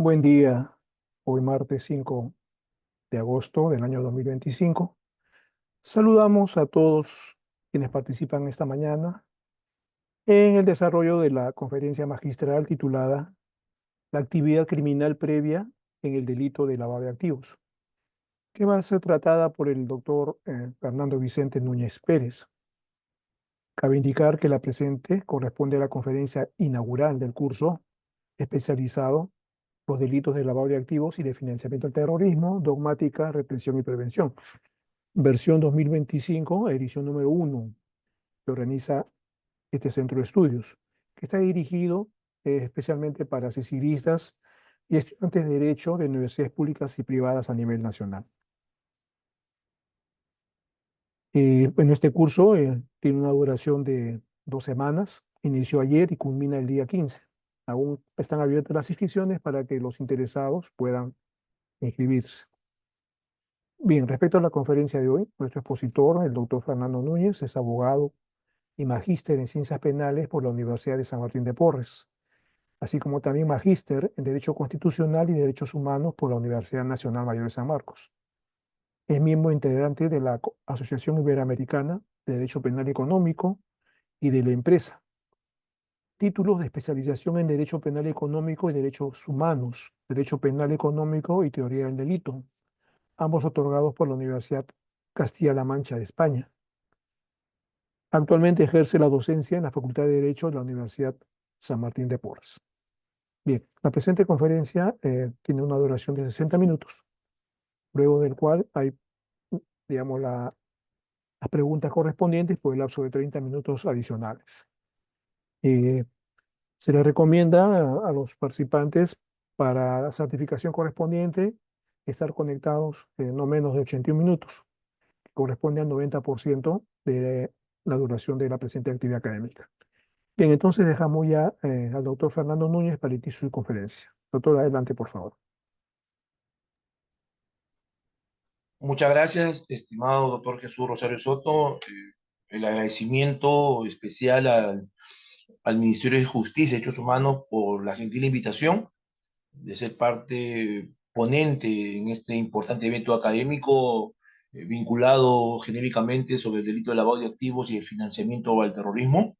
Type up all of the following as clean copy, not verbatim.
Buen día, hoy martes 5 de agosto del año 2025. Saludamos a todos quienes participan esta mañana en el desarrollo de la conferencia magistral titulada La actividad criminal previa en el delito de lavado de activos, que va a ser tratada por el doctor Fernando Vicente Núñez Pérez. Cabe indicar que la presente corresponde a la conferencia inaugural del curso especializado Los delitos de lavado de activos y de financiamiento del terrorismo, dogmática, represión y prevención. Versión 2025, edición número 1, que organiza este centro de estudios, que está dirigido especialmente para cecilistas y estudiantes de Derecho de universidades públicas y privadas a nivel nacional. Bueno, este curso tiene una duración de 2 semanas, inició ayer y culmina el día 15. Aún están abiertas las inscripciones para que los interesados puedan inscribirse. Bien, respecto a la conferencia de hoy, nuestro expositor, el doctor Fernando Núñez, es abogado y magíster en Ciencias Penales por la Universidad de San Martín de Porres, así como también magíster en Derecho Constitucional y Derechos Humanos por la Universidad Nacional Mayor de San Marcos. Es miembro integrante de la Asociación Iberoamericana de Derecho Penal Económico y de la empresa. Títulos de especialización en Derecho Penal Económico y Derechos Humanos, Derecho Penal Económico y Teoría del Delito, ambos otorgados por la Universidad Castilla-La Mancha de España. Actualmente ejerce la docencia en la Facultad de Derecho de la Universidad San Martín de Porres. Bien, la presente conferencia tiene una duración de 60 minutos, luego del cual hay, digamos, las preguntas correspondientes por el lapso de 30 minutos adicionales. Eh, Se les recomienda a los participantes para la certificación correspondiente estar conectados no menos de 81 minutos, que corresponde al 90% de la duración de la presente actividad académica. Bien, entonces dejamos ya al doctor Fernando Núñez para inicio su conferencia. Doctor, adelante, por favor. Muchas gracias, estimado doctor Jesús Rosario Soto. El agradecimiento especial al Ministerio de Justicia y Derechos Humanos por la gentil invitación de ser parte ponente en este importante evento académico vinculado genéricamente sobre el delito de lavado de activos y el financiamiento al terrorismo.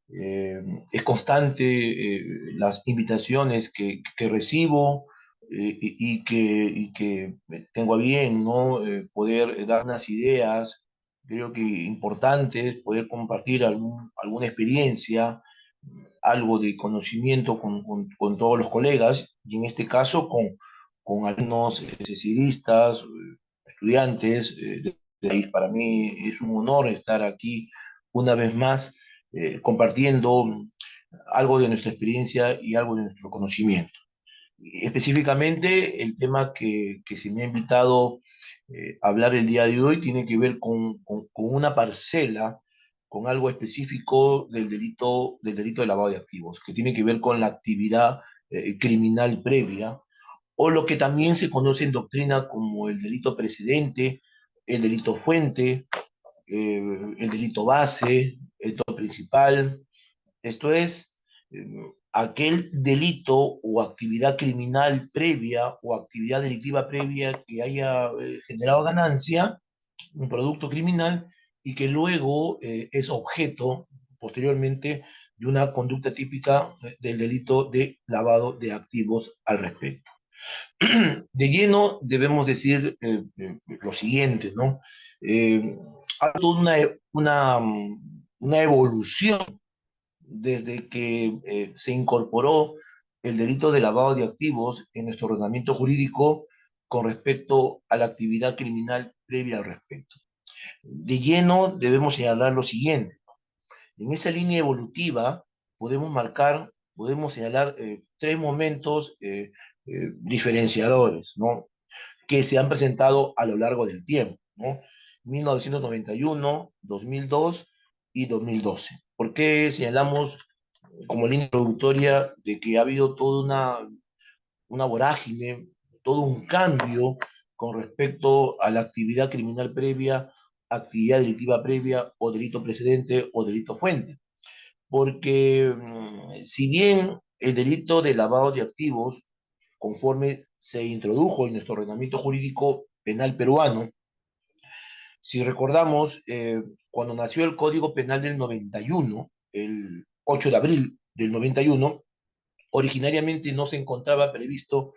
Eh, es constante las invitaciones que recibo y que tengo a bien, ¿no? Poder dar unas ideas, creo que importantes, poder compartir alguna experiencia, algo de conocimiento con todos los colegas, y en este caso con algunos cecilistas, estudiantes de ahí. Para mí es un honor estar aquí una vez más compartiendo algo de nuestra experiencia y algo de nuestro conocimiento. Específicamente, el tema que se me ha invitado a hablar el día de hoy tiene que ver con una parcela, con algo específico del delito de lavado de activos, que tiene que ver con la actividad criminal previa, o lo que también se conoce en doctrina como el delito precedente, el delito fuente, el delito base, el delito principal. Esto es, aquel delito o actividad criminal previa o actividad delictiva previa que haya generado ganancia, un producto criminal, y que luego es objeto posteriormente de una conducta típica del delito de lavado de activos al respecto. De lleno debemos decir lo siguiente, ¿no? Hay toda una evolución desde que se incorporó el delito de lavado de activos en nuestro ordenamiento jurídico con respecto a la actividad criminal previa al respecto. De lleno debemos señalar lo siguiente. En esa línea evolutiva podemos señalar tres momentos diferenciadores, ¿no? Que se han presentado a lo largo del tiempo, ¿no? 1991, 2002 y 2012. ¿Por qué señalamos como línea introductoria de que ha habido toda una vorágine, todo un cambio con respecto a la actividad criminal previa, actividad delictiva previa o delito precedente o delito fuente? Porque si bien el delito de lavado de activos conforme se introdujo en nuestro ordenamiento jurídico penal peruano. Si recordamos, cuando nació el Código Penal del 91, el 8 de abril del 91, originariamente no se encontraba previsto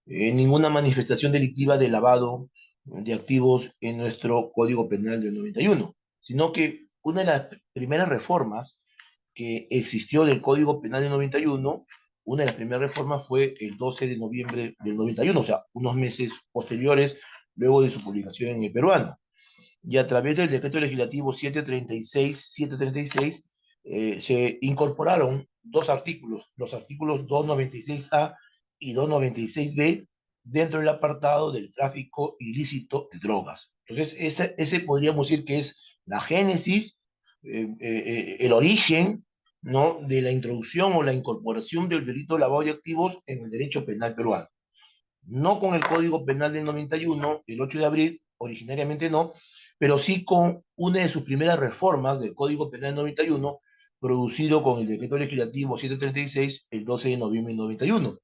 ninguna manifestación delictiva de lavado de activos en nuestro Código Penal del 91, sino que una de las primeras reformas que existió del Código Penal del 91, una de las primeras reformas fue el 12 de noviembre del 91, o sea, unos meses posteriores, luego de su publicación en el peruano. Y a través del decreto legislativo 736 se incorporaron dos artículos, los artículos 296A y 296B, dentro del apartado del tráfico ilícito de drogas. Entonces, ese podríamos decir que es la génesis, el origen, ¿no?, de la introducción o la incorporación del delito de lavado de activos en el derecho penal peruano. No con el Código Penal del 91, el 8 de abril, originariamente no, pero sí con una de sus primeras reformas del Código Penal del 91, producido con el Decreto Legislativo 736, el 12 de noviembre del 91.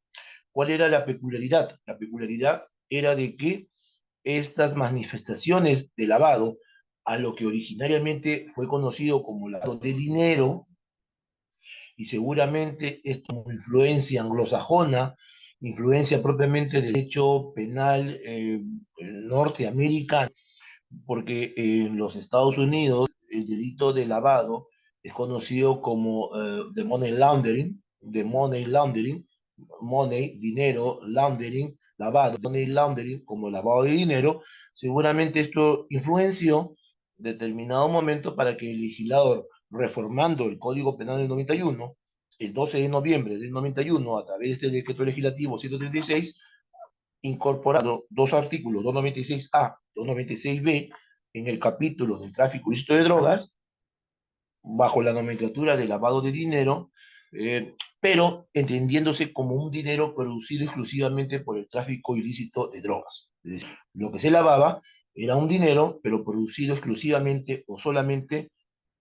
¿Cuál era la peculiaridad? La peculiaridad era de que estas manifestaciones de lavado, a lo que originariamente fue conocido como lavado de dinero, y seguramente esto como influencia anglosajona, influencia propiamente del derecho penal norteamericano, porque en los Estados Unidos el delito de lavado es conocido como the money laundering, money, dinero, laundering, lavado, money laundering como lavado de dinero. Seguramente esto influenció determinado momento para que el legislador, reformando el Código Penal del 91, el 12 de noviembre del 91, a través del decreto legislativo 136, incorporado dos artículos, 296A, 296B, en el capítulo del tráfico ilícito de drogas, bajo la nomenclatura de lavado de dinero, pero entendiéndose como un dinero producido exclusivamente por el tráfico ilícito de drogas. Es decir, lo que se lavaba era un dinero, pero producido exclusivamente o solamente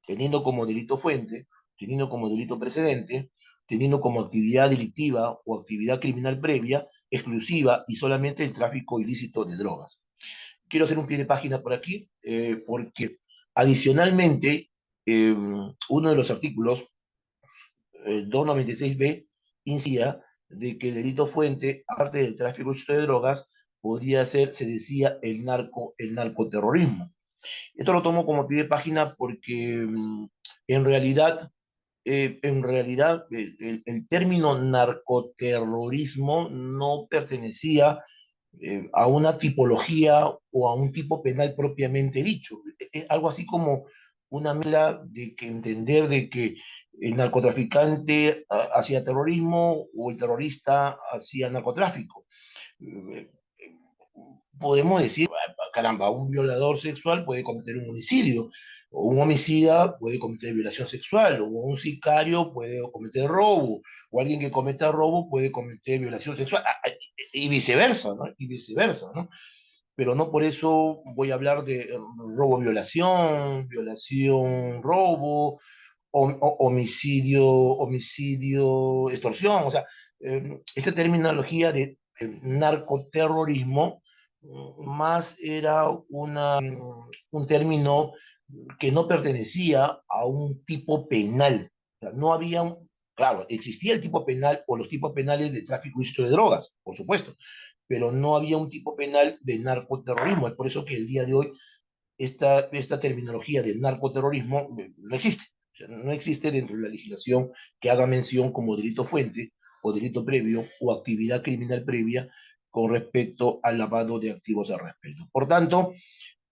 teniendo como delito fuente, teniendo como delito precedente, teniendo como actividad delictiva o actividad criminal previa, exclusiva y solamente el tráfico ilícito de drogas. Quiero hacer un pie de página por aquí, porque adicionalmente, uno de los artículos, 296B, incía de que el delito fuente, aparte del tráfico ilícito de drogas, podría ser, se decía, el narcoterrorismo. Esto lo tomo como pie de página porque en realidad, el término narcoterrorismo no pertenecía a una tipología o a un tipo penal propiamente dicho. Es algo así como una mezcla de que entender de que el narcotraficante hacía terrorismo o el terrorista hacía narcotráfico. Eh, Podemos decir, caramba, un violador sexual puede cometer un homicidio, o un homicida puede cometer violación sexual, o un sicario puede cometer robo, o alguien que cometa robo puede cometer violación sexual, y viceversa, ¿no? Y viceversa, ¿no? Pero no por eso voy a hablar de robo-violación, violación-robo, homicidio, extorsión, o sea, esta terminología de narcoterrorismo más era un término que no pertenecía a un tipo penal. O sea, no había claro, existía el tipo penal o los tipos penales de tráfico ilícito de drogas, por supuesto, pero no había un tipo penal de narcoterrorismo. Es por eso que el día de hoy esta terminología de narcoterrorismo no existe. O sea, no existe dentro de la legislación que haga mención como delito fuente o delito previo o actividad criminal previa con respecto al lavado de activos al respecto. Por tanto,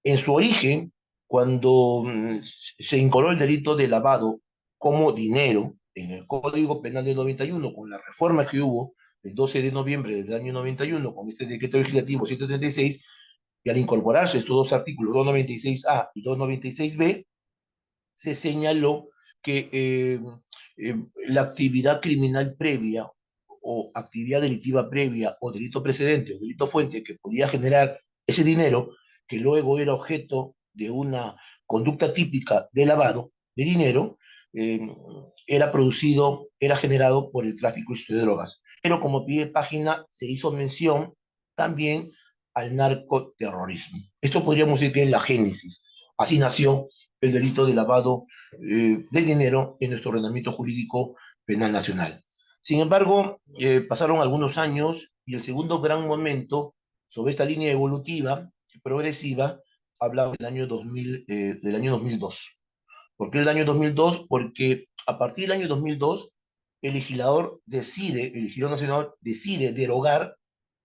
en su origen, cuando se incorporó el delito de lavado como dinero en el Código Penal del 91, con la reforma que hubo el 12 de noviembre del año 91, con este decreto legislativo 136, y al incorporarse estos dos artículos, 296A y 296B, se señaló que la actividad criminal previa o actividad delictiva previa o delito precedente o delito fuente que podía generar ese dinero, que luego era objeto de una conducta típica de lavado de dinero, eh, era producido, era generado por el tráfico de drogas. pero como pie de página se hizo mención también al narcoterrorismo. Esto podríamos decir que es la génesis. Así nació el delito de lavado de dinero en nuestro ordenamiento jurídico penal nacional. Sin embargo, pasaron algunos años y el segundo gran momento sobre esta línea evolutiva, progresiva, hablaba del año 2002. ¿Por qué el año 2002? Porque a partir del año 2002, el legislador nacional decide derogar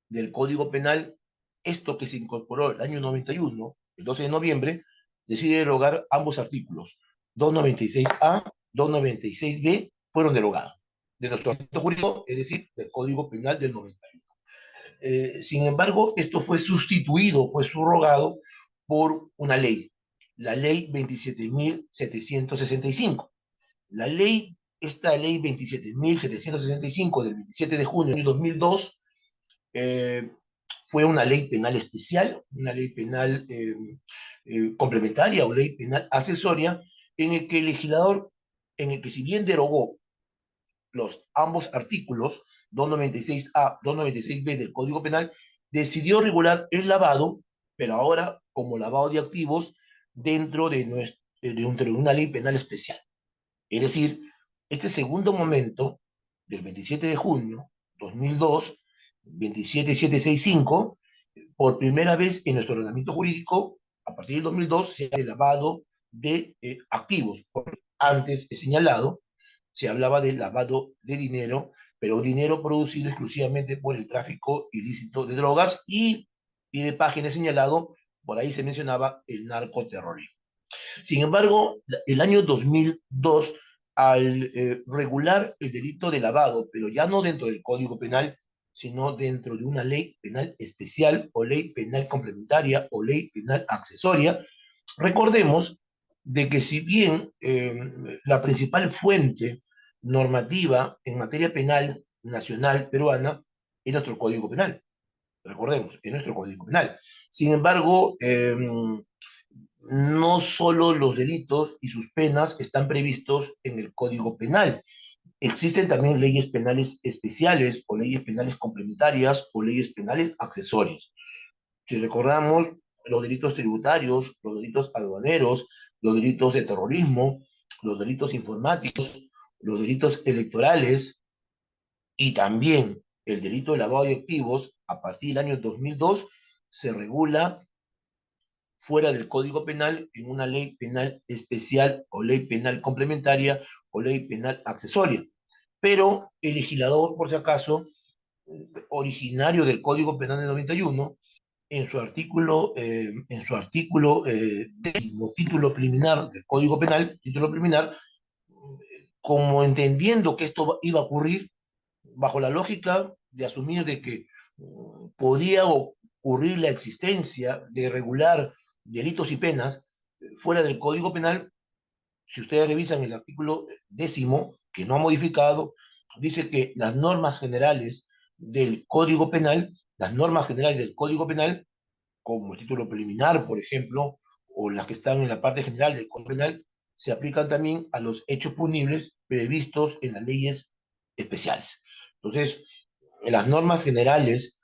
del Código Penal esto que se incorporó el año 91, el 12 de noviembre, decide derogar ambos artículos, 296A, 296B, fueron derogados de nuestro ordenamiento jurídico, es decir, del Código Penal del 91. Sin embargo, esto fue sustituido, fue subrogado por una ley, la ley 27.765. Esta ley 27.765 del 27 de junio de 2002 eh, fue una ley penal especial, una ley penal complementaria o ley penal accesoria, en el que el legislador, en el que si bien derogó ambos artículos, 296A, 296B del Código Penal, decidió regular el lavado, pero ahora como lavado de activos dentro de una ley penal especial. Es decir, este segundo momento, del 27 de junio 2002, 27765, por primera vez en nuestro ordenamiento jurídico, a partir del 2002, se ha lavado de activos. Antes he señalado, se hablaba de lavado de dinero, pero dinero producido exclusivamente por el tráfico ilícito de drogas y de página señalado, por ahí se mencionaba el narcoterrorismo. Sin embargo, el año 2002, al regular el delito de lavado, pero ya no dentro del Código Penal, sino dentro de una ley penal especial o ley penal complementaria o ley penal accesoria, recordemos de que si bien la principal fuente normativa en materia penal nacional peruana es nuestro Código Penal, recordemos, es nuestro Código Penal. Sin embargo, no solo los delitos y sus penas están previstos en el Código Penal. Existen también leyes penales especiales o leyes penales complementarias o leyes penales accesorias. Si recordamos los delitos tributarios, los delitos aduaneros, los delitos de terrorismo, los delitos informáticos, los delitos electorales y también el delito de lavado de activos, a partir del año 2002 se regula fuera del Código Penal en una ley penal especial o ley penal complementaria o ley penal accesoria. Pero el legislador, por si acaso, originario del Código Penal del 91, décimo, título preliminar del Código Penal, título preliminar, como entendiendo que esto iba a ocurrir, bajo la lógica de asumir de que podía ocurrir la existencia de regular delitos y penas fuera del Código Penal. Si ustedes revisan el artículo 10, que no ha modificado, dice que las normas generales del Código Penal, como el título preliminar, por ejemplo, o las que están en la parte general del Código Penal, se aplican también a los hechos punibles previstos en las leyes especiales. Entonces, las normas generales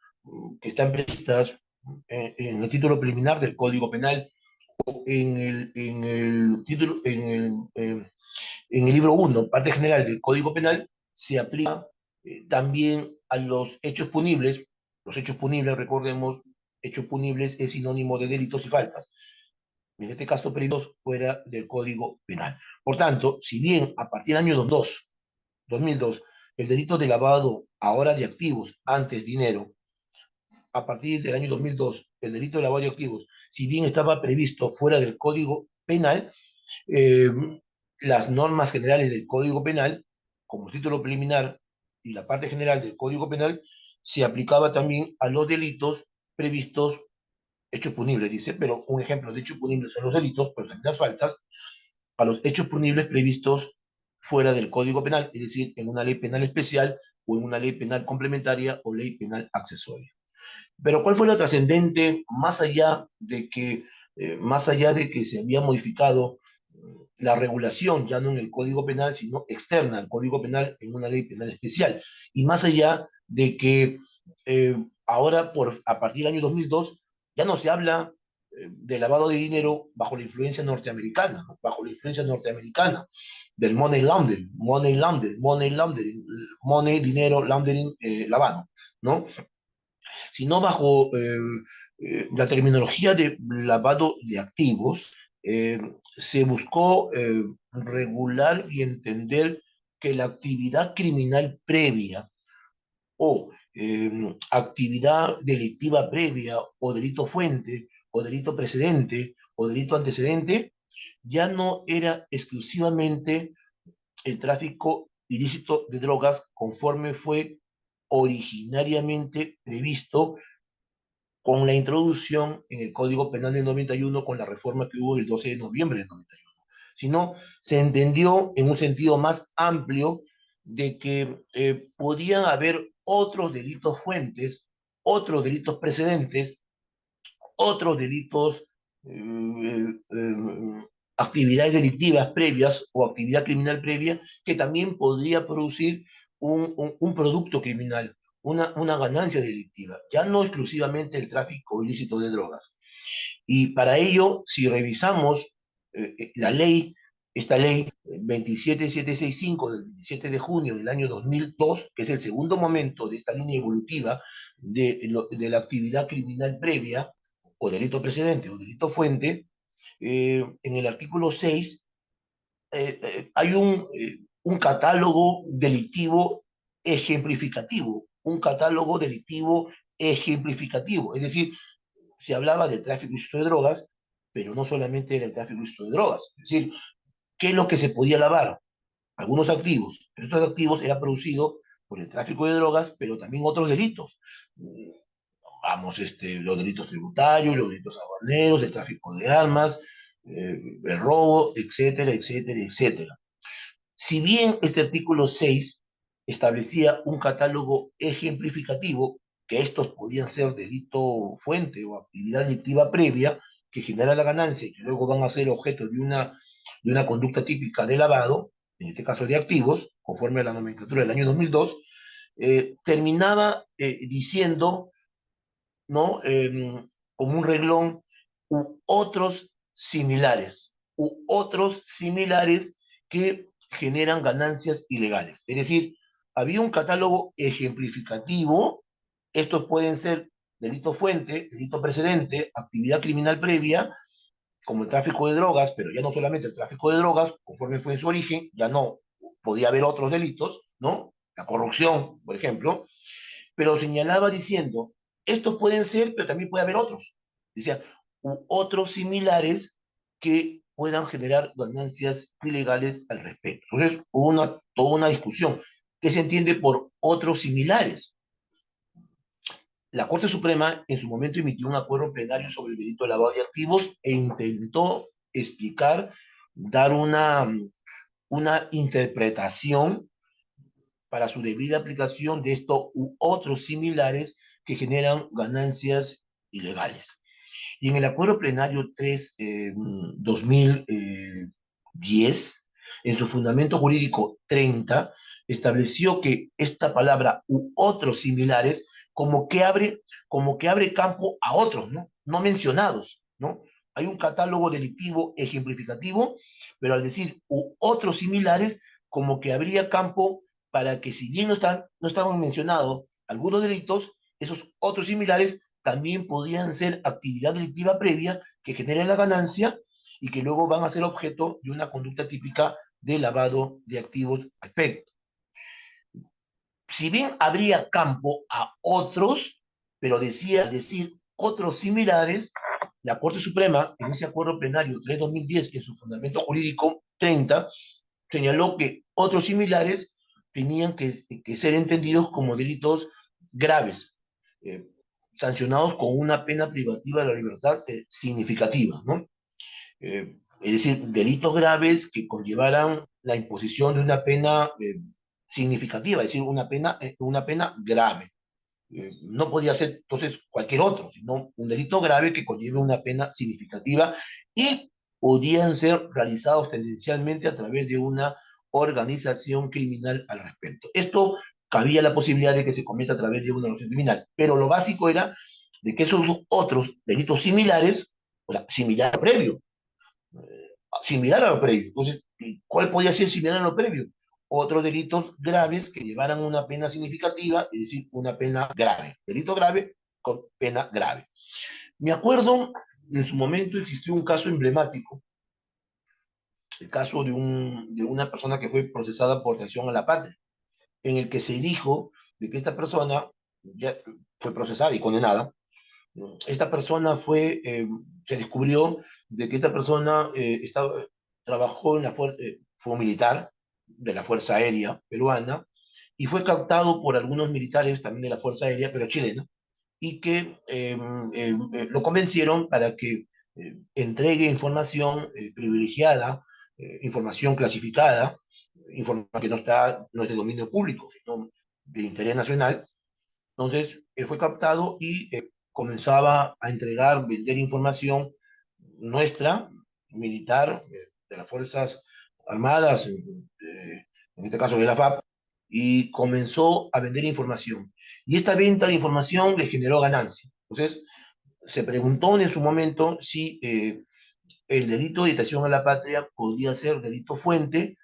que están previstas en el título preliminar del Código Penal, en el libro 1, parte general del Código Penal, se aplica también a los hechos punibles. Los hechos punibles, recordemos, hechos punibles es sinónimo de delitos y faltas. En este caso, previstos fuera del Código Penal. Por tanto, si bien a partir del año 2002, el delito de lavado ahora de activos, antes dinero, a partir del año 2002, el delito de lavado de activos, si bien estaba previsto fuera del Código Penal, eh, las normas generales del Código Penal, como título preliminar y la parte general del Código Penal, se aplicaba también a los delitos previstos, hechos punibles, dice, pero un ejemplo de hechos punibles son los delitos, pero también las faltas, a los hechos punibles previstos fuera del Código Penal, es decir, en una ley penal especial o en una ley penal complementaria o ley penal accesoria. Pero ¿cuál fue lo trascendente más allá de que se había modificado la regulación, ya no en el Código Penal, sino externa al Código Penal en una ley penal especial? Y más allá de que ahora, a partir del año 2002, ya no se habla de lavado de dinero bajo la influencia norteamericana, ¿no? Bajo la influencia norteamericana del money, dinero, laundering, lavado, ¿no? Sino bajo la terminología de lavado de activos, se buscó regular y entender que la actividad criminal previa o actividad delictiva previa o delito fuente o delito precedente o delito antecedente ya no era exclusivamente el tráfico ilícito de drogas conforme fue originariamente previsto con la introducción en el Código Penal del 91 con la reforma que hubo el 12 de noviembre del 91, sino se entendió en un sentido más amplio de que podían haber otros delitos fuentes, otros delitos precedentes, otros delitos, actividades delictivas previas o actividad criminal previa que también podría producir un producto criminal, una ganancia delictiva, ya no exclusivamente el tráfico ilícito de drogas. Y para ello, si revisamos la ley, esta ley 27765 del 27 de junio del año 2002, que es el segundo momento de esta línea evolutiva de la actividad criminal previa, o delito precedente, o delito fuente, en el artículo 6 hay un catálogo delictivo ejemplificativo, un catálogo delictivo ejemplificativo, es decir, se hablaba del tráfico ilícito de drogas, pero no solamente era el tráfico ilícito de drogas. Es decir, ¿qué es lo que se podía lavar? Algunos activos. Pero estos activos eran producidos por el tráfico de drogas, pero también otros delitos. Vamos, los delitos tributarios, los delitos aduaneros, el tráfico de armas, el robo, etcétera, etcétera, etcétera. Si bien este artículo 6 establecía un catálogo ejemplificativo, que estos podían ser delito fuente o actividad delictiva previa que genera la ganancia y que luego van a ser objeto de una conducta típica de lavado, en este caso de activos, conforme a la nomenclatura del año 2002, terminaba diciendo, ¿no? Como un reglón, u otros similares que generan ganancias ilegales. Es decir, había un catálogo ejemplificativo, estos pueden ser delito fuente, delito precedente, actividad criminal previa, como el tráfico de drogas, pero ya no solamente el tráfico de drogas, conforme fue en su origen, ya no podía haber otros delitos, ¿no? La corrupción, por ejemplo, pero señalaba diciendo, estos pueden ser, pero también puede haber otros. Decía, u otros similares que puedan generar ganancias ilegales al respecto. Entonces, hubo toda una discusión. ¿Qué se entiende por otros similares? La Corte Suprema en su momento emitió un acuerdo plenario sobre el delito de lavado de activos e intentó explicar, dar una interpretación para su debida aplicación de estos u otros similares que generan ganancias ilegales. Y en el acuerdo plenario 3 2010, en su fundamento jurídico 30, estableció que esta palabra u otros similares como que abre campo a otros, ¿no? No mencionados, ¿no? Hay un catálogo delictivo ejemplificativo, pero al decir u otros similares, como que habría campo para que si bien no estaban mencionados algunos delitos, esos otros similares también podían ser actividad delictiva previa que genera la ganancia y que luego van a ser objeto de una conducta típica de lavado de activos al respecto. Si bien habría campo a otros, pero decir otros similares, la Corte Suprema, en ese acuerdo plenario 3-2010, en su fundamento jurídico 30, señaló que otros similares tenían que ser entendidos como delitos graves, eh, sancionados con una pena privativa de la libertad significativa, ¿no? Es decir, delitos graves que conllevaran la imposición de una pena significativa, es decir, una pena grave. No podía ser entonces cualquier otro, sino un delito grave que conlleve una pena significativa y podían ser realizados tendencialmente a través de una organización criminal al respecto. Esto cabía la posibilidad de que se cometa a través de una organización criminal. Pero lo básico era de que esos otros delitos similares, o sea, similar a previo, similar a lo previo. Entonces, ¿cuál podía ser similar a lo previo? Otros delitos graves que llevaran una pena significativa, es decir, una pena grave. Delito grave con pena grave. Me acuerdo, en su momento existió un caso emblemático, el caso de una persona que fue procesada por traición a la patria, en el que se dijo de que esta persona ya fue procesada y condenada. Esta persona se descubrió de que esta persona trabajó en fue militar de la Fuerza Aérea Peruana y fue captado por algunos militares también de la Fuerza Aérea, pero chilena, y que lo convencieron para que entregue información privilegiada, información clasificada, información que no es de dominio público, sino de interés nacional. Entonces, él fue captado y comenzaba a entregar, vender información nuestra, militar, de las Fuerzas Armadas, en este caso de la FAP, y comenzó a vender información. Y esta venta de información le generó ganancia. Entonces, se preguntó en su momento si el delito de traición a la patria podía ser delito fuente,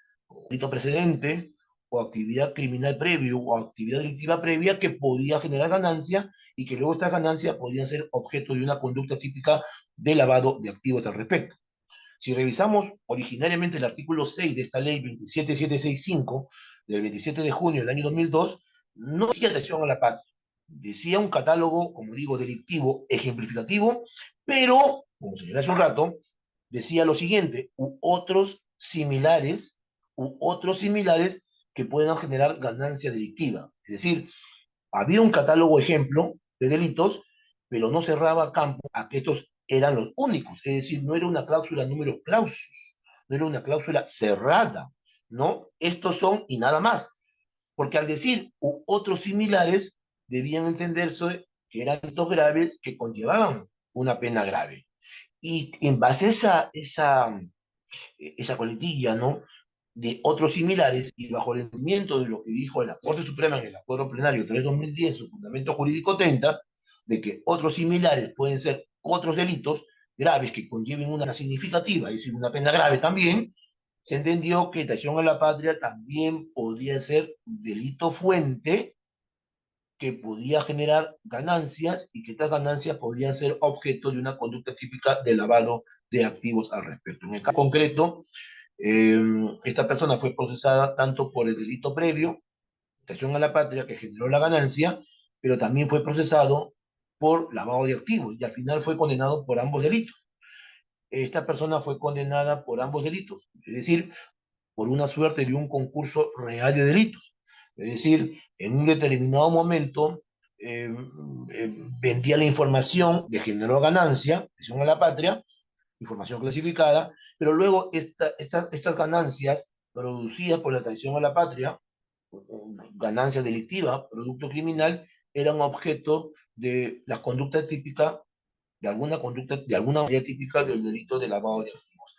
delito precedente, o actividad criminal previo, o actividad delictiva previa que podía generar ganancia y que luego esta ganancia podía ser objeto de una conducta típica de lavado de activos al respecto. Si revisamos originariamente el artículo 6 de esta ley 27765 del 27 de junio del año 2002, no decía traición a la patria. Decía un catálogo, como digo, delictivo, ejemplificativo, pero, como señalé hace un rato, decía lo siguiente, u otros similares que puedan generar ganancia delictiva. Es decir, había un catálogo ejemplo de delitos, pero no cerraba campo a que estos eran los únicos. Es decir, no era una cláusula número clausus, no era una cláusula cerrada, ¿no? Estos son y nada más. Porque al decir u otros similares, debían entenderse que eran delitos graves que conllevaban una pena grave. Y en base a esa coletilla, ¿no? De otros similares y bajo el entendimiento de lo que dijo la Corte Suprema en el Acuerdo Plenario 3-2010, su fundamento jurídico 30, de que otros similares pueden ser otros delitos graves que conlleven una significativa, es decir, una pena grave también, se entendió que traición a la patria también podría ser delito fuente que podía generar ganancias y que estas ganancias podían ser objeto de una conducta típica de lavado de activos al respecto. En el caso concreto, eh, esta persona fue procesada tanto por el delito previo, traición a la patria, que generó la ganancia, pero también fue procesado por lavado de activos y al final fue condenado por ambos delitos. Esta persona fue condenada por ambos delitos, es decir, por una suerte de un concurso real de delitos. Es decir, en un determinado momento eh, vendía la información que generó ganancia, traición a la patria, información clasificada, pero luego estas ganancias producidas por la traición a la patria, ganancia delictiva, producto criminal, eran objeto de las conductas típicas, de alguna manera típica del delito de lavado de activos.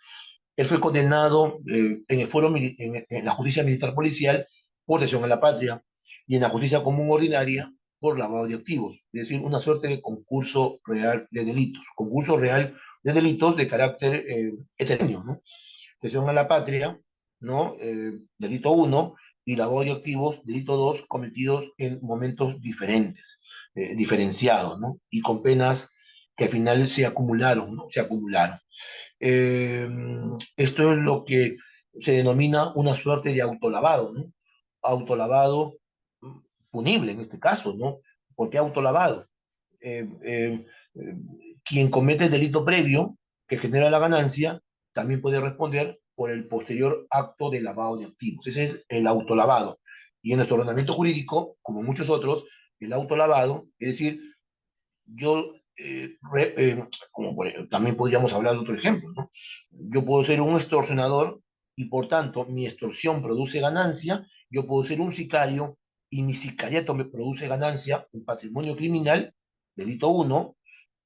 Él fue condenado en la justicia militar policial por traición a la patria y en la justicia común ordinaria por lavado de activos, es decir, una suerte de concurso real de delitos, concurso real de delitos de carácter heterogéneo, ¿no? Traición a la patria, ¿no? Delito uno, y lavado de activos, delito 2, cometidos en momentos diferentes, diferenciados, ¿no? Y con penas que al final se acumularon, ¿no? Se acumularon. Eh, Esto es lo que se denomina una suerte de autolavado, ¿no? Autolavado punible en este caso, ¿no? ¿Por qué autolavado? Eh, eh, eh, Quien comete el delito previo que genera la ganancia también puede responder por el posterior acto de lavado de activos. Ese es el autolavado. Y en nuestro ordenamiento jurídico, como muchos otros, el autolavado, es decir, yo, también podríamos hablar de otro ejemplo, ¿no? Yo puedo ser un extorsionador y por tanto mi extorsión produce ganancia, yo puedo ser un sicario y mi sicariato me produce ganancia, un patrimonio criminal, delito uno,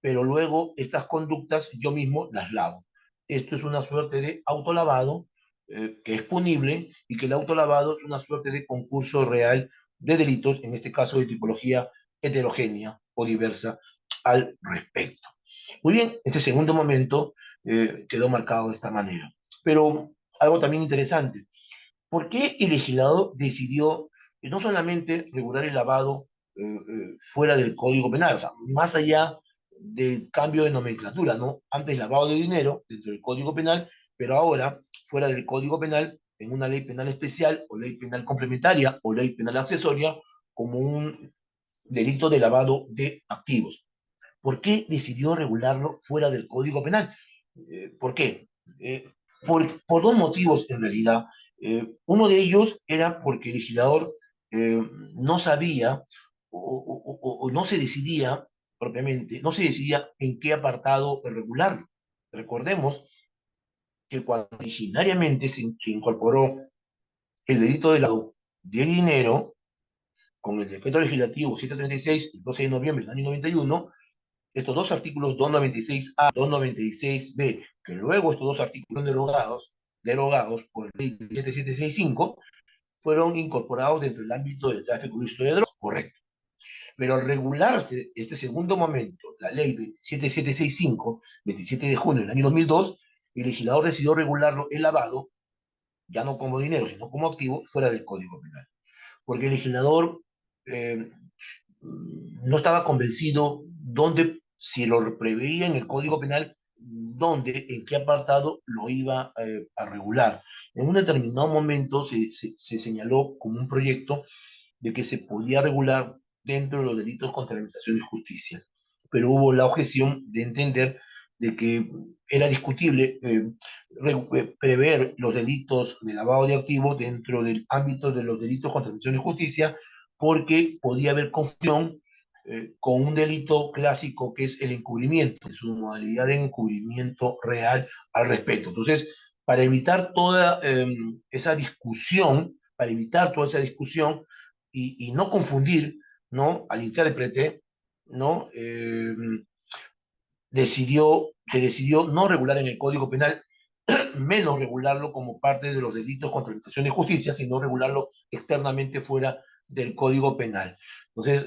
pero luego estas conductas yo mismo las lavo. Esto es una suerte de autolavado que es punible y que el autolavado es una suerte de concurso real de delitos, en este caso de tipología heterogénea o diversa al respecto. Muy bien, este segundo momento quedó marcado de esta manera. Pero algo también interesante, ¿por qué el legislador decidió no solamente regular el lavado fuera del Código Penal, o sea, más allá del cambio de nomenclatura, ¿no? Antes lavado de dinero dentro del Código Penal, pero ahora fuera del Código Penal, en una ley penal especial o ley penal complementaria o ley penal accesoria, como un delito de lavado de activos? ¿Por qué decidió regularlo fuera del Código Penal? ¿Por qué? Eh, por dos motivos en realidad. Uno de ellos era porque el legislador eh, no sabía o no se decidía propiamente, no se decidía en qué apartado regularlo. Recordemos que cuando originariamente se incorporó el delito de lavado de dinero con el decreto legislativo 736 el 12 de noviembre del año 91, estos dos artículos 296A, 296B, que luego estos dos artículos derogados por la ley 7765, fueron incorporados dentro del ámbito del tráfico ilícito de drogas, correcto. Pero al regularse este segundo momento, la ley 7765, 27 de junio del año 2002, el legislador decidió regularlo el lavado, ya no como dinero, sino como activo, fuera del Código Penal. Porque el legislador eh, no estaba convencido dónde, si lo preveía en el Código Penal, dónde, en qué apartado lo iba a regular. En un determinado momento se señaló como un proyecto de que se podía regular dentro de los delitos contra la administración de justicia, pero hubo la objeción de entender de que era discutible prever los delitos de lavado de activos dentro del ámbito de los delitos contra la administración de justicia, porque podía haber confusión con un delito clásico que es el encubrimiento, en su modalidad de encubrimiento real al respecto. Entonces, para evitar toda esa discusión, y no confundir, ¿no? Al intérprete, ¿no? Se decidió no regular en el Código Penal, menos regularlo como parte de los delitos contra la administración de justicia, sino regularlo externamente fuera del Código Penal. Entonces,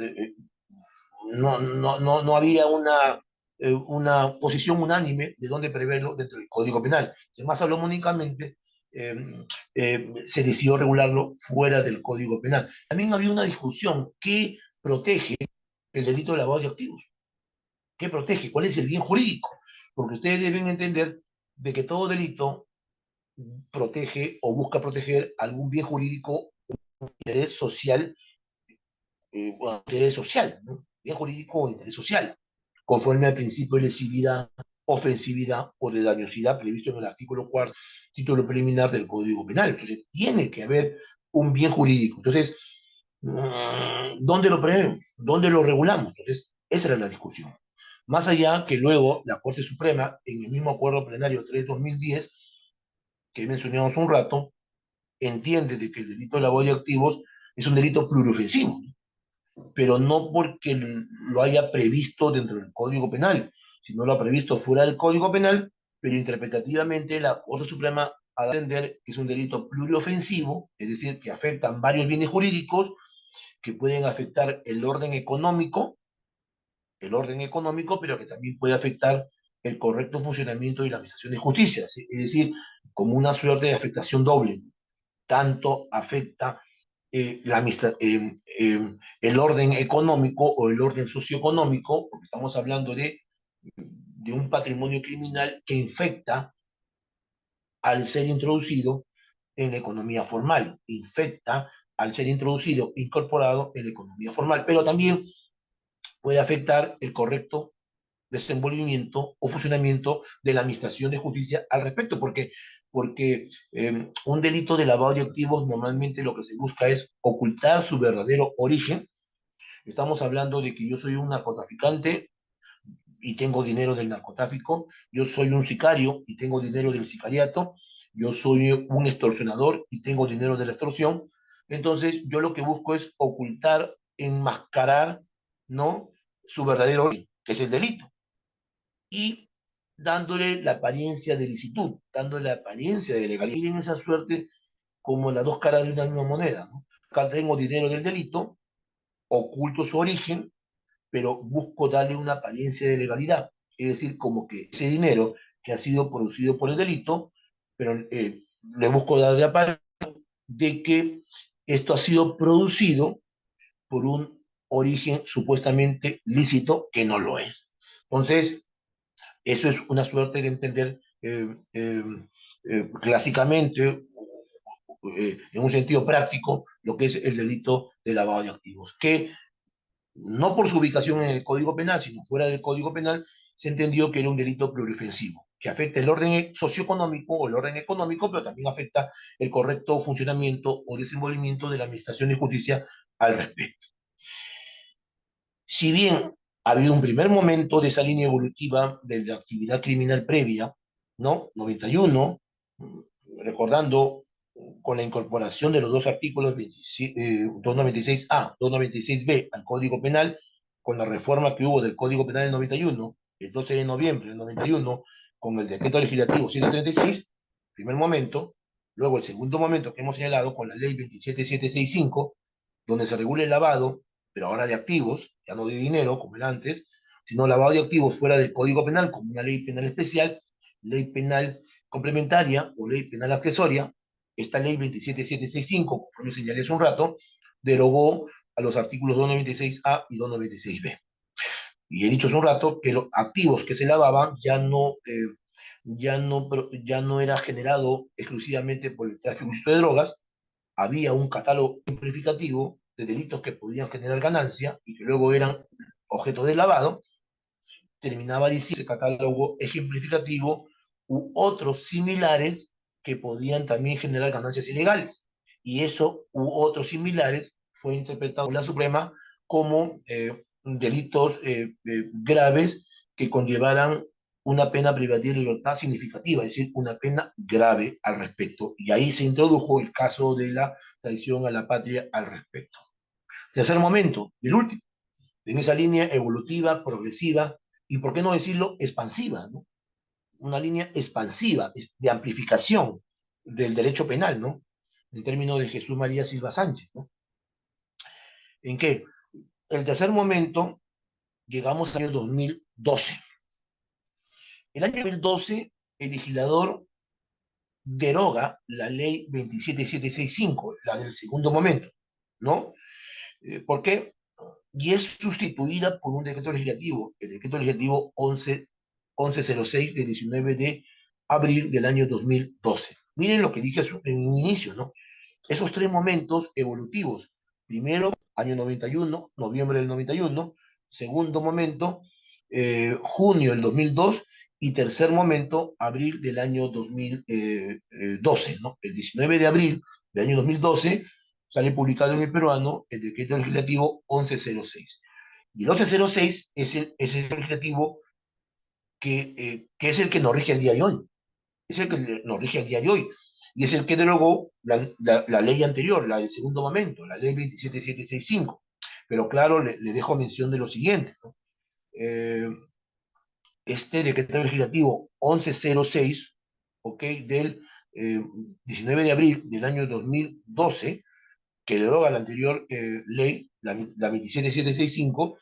no había una posición unánime de dónde preverlo dentro del Código Penal. Más salomónicamente eh, se decidió regularlo fuera del Código Penal. También había una discusión que protege el delito de lavado de activos. ¿Qué protege? ¿Cuál es el bien jurídico? Porque ustedes deben entender de que todo delito protege o busca proteger algún bien jurídico, interés social, interés social, ¿no? Bien jurídico o interés social, conforme al principio de lesividad, ofensividad o de dañosidad previsto en el artículo 4, título preliminar del Código Penal. Entonces, tiene que haber un bien jurídico. Entonces, ¿dónde lo prevemos? ¿Dónde lo regulamos? Entonces, esa era la discusión. Más allá que luego la Corte Suprema, en el mismo acuerdo plenario 3-2010, que mencionamos un rato, entiende de que el delito de lavado de activos es un delito pluriofensivo, pero no porque lo haya previsto dentro del Código Penal, sino lo ha previsto fuera del Código Penal, pero interpretativamente la Corte Suprema ha de entender que es un delito pluriofensivo, es decir, que afectan varios bienes jurídicos, que pueden afectar el orden económico, pero que también puede afectar el correcto funcionamiento de la Administración de Justicia, es decir, como una suerte de afectación doble. Tanto afecta el orden económico o el orden socioeconómico, porque estamos hablando de un patrimonio criminal que infecta al ser introducido en la economía formal, infecta al ser introducido, incorporado en la economía formal, pero también puede afectar el correcto desenvolvimiento o funcionamiento de la Administración de Justicia al respecto, porque un delito de lavado de activos normalmente lo que se busca es ocultar su verdadero origen. Estamos hablando de que yo soy un narcotraficante y tengo dinero del narcotráfico, yo soy un sicario y tengo dinero del sicariato, yo soy un extorsionador y tengo dinero de la extorsión. Entonces, yo lo que busco es ocultar, enmascarar, ¿no? Su verdadero origen, que es el delito, y dándole la apariencia de licitud, dándole la apariencia de legalidad. Miren esa suerte como las dos caras de una misma moneda, ¿no? acá tengo dinero del delito, oculto su origen, pero busco darle una apariencia de legalidad. Es decir, como que ese dinero que ha sido producido por el delito, pero le busco dar de apariencia de que esto ha sido producido por un origen supuestamente lícito que no lo es. Entonces, eso es una suerte de entender clásicamente, en un sentido práctico, lo que es el delito de lavado de activos, que no por su ubicación en el Código Penal, sino fuera del Código Penal, se entendió que era un delito pluriofensivo, que afecta el orden socioeconómico o el orden económico, pero también afecta el correcto funcionamiento o desenvolvimiento de la Administración de Justicia al respecto. Si bien ha habido un primer momento de esa línea evolutiva de la actividad criminal previa, ¿no? 91, recordando con la incorporación de los dos artículos 296A, 296B al Código Penal, con la reforma que hubo del Código Penal del 91, el 12 de noviembre del 91, con el decreto legislativo 136, primer momento, luego el segundo momento que hemos señalado con la ley 27765, donde se regula el lavado, pero ahora de activos, ya no de dinero como era antes, sino lavado de activos fuera del Código Penal, como una ley penal especial, ley penal complementaria o ley penal accesoria. Esta ley 27765, como yo señalé hace un rato, derogó a los artículos 296A y 296B. Y he dicho hace un rato que los activos que se lavaban ya no era generado exclusivamente por el tráfico de drogas, había un catálogo simplificativo de delitos que podían generar ganancia y que luego eran objeto de lavado. Terminaba diciendo el catálogo ejemplificativo u otros similares que podían también generar ganancias ilegales. Y eso u otros similares fue interpretado por la Suprema como delitos graves que conllevaran una pena privativa de libertad significativa, es decir, una pena grave al respecto. Y ahí se introdujo el caso de la traición a la patria al respecto. Tercer momento, el último, en esa línea evolutiva, progresiva y, por qué no decirlo, expansiva, ¿no? Una línea expansiva, de amplificación del derecho penal, ¿no? En términos de Jesús María Silva Sánchez, ¿no? ¿En qué? El tercer momento, llegamos al año 2012. El año 2012, el legislador deroga la ley 27765, la del segundo momento, ¿no? ¿Por qué? Y es sustituida por un decreto legislativo, el decreto legislativo 1106 del 19 de abril del año 2012. Miren lo que dije en un inicio, ¿no? Esos tres momentos evolutivos. Primero, año 91, noviembre del 91. Segundo momento, junio del 2002. Y tercer momento, abril del año 2012, ¿no? El 19 de abril del año 2012 sale publicado en el peruano el decreto legislativo 1106. Y el 1106 es el legislativo que es el que nos rige el día de hoy. Es el que nos rige el día de hoy. Y es el que derogó la ley anterior, la del segundo momento, la ley 27765. Pero claro, le dejo mención de lo siguiente, ¿no? Este decreto legislativo 1106, ¿ok? Del 19 de abril del año 2012, que deroga la anterior ley, la 27765,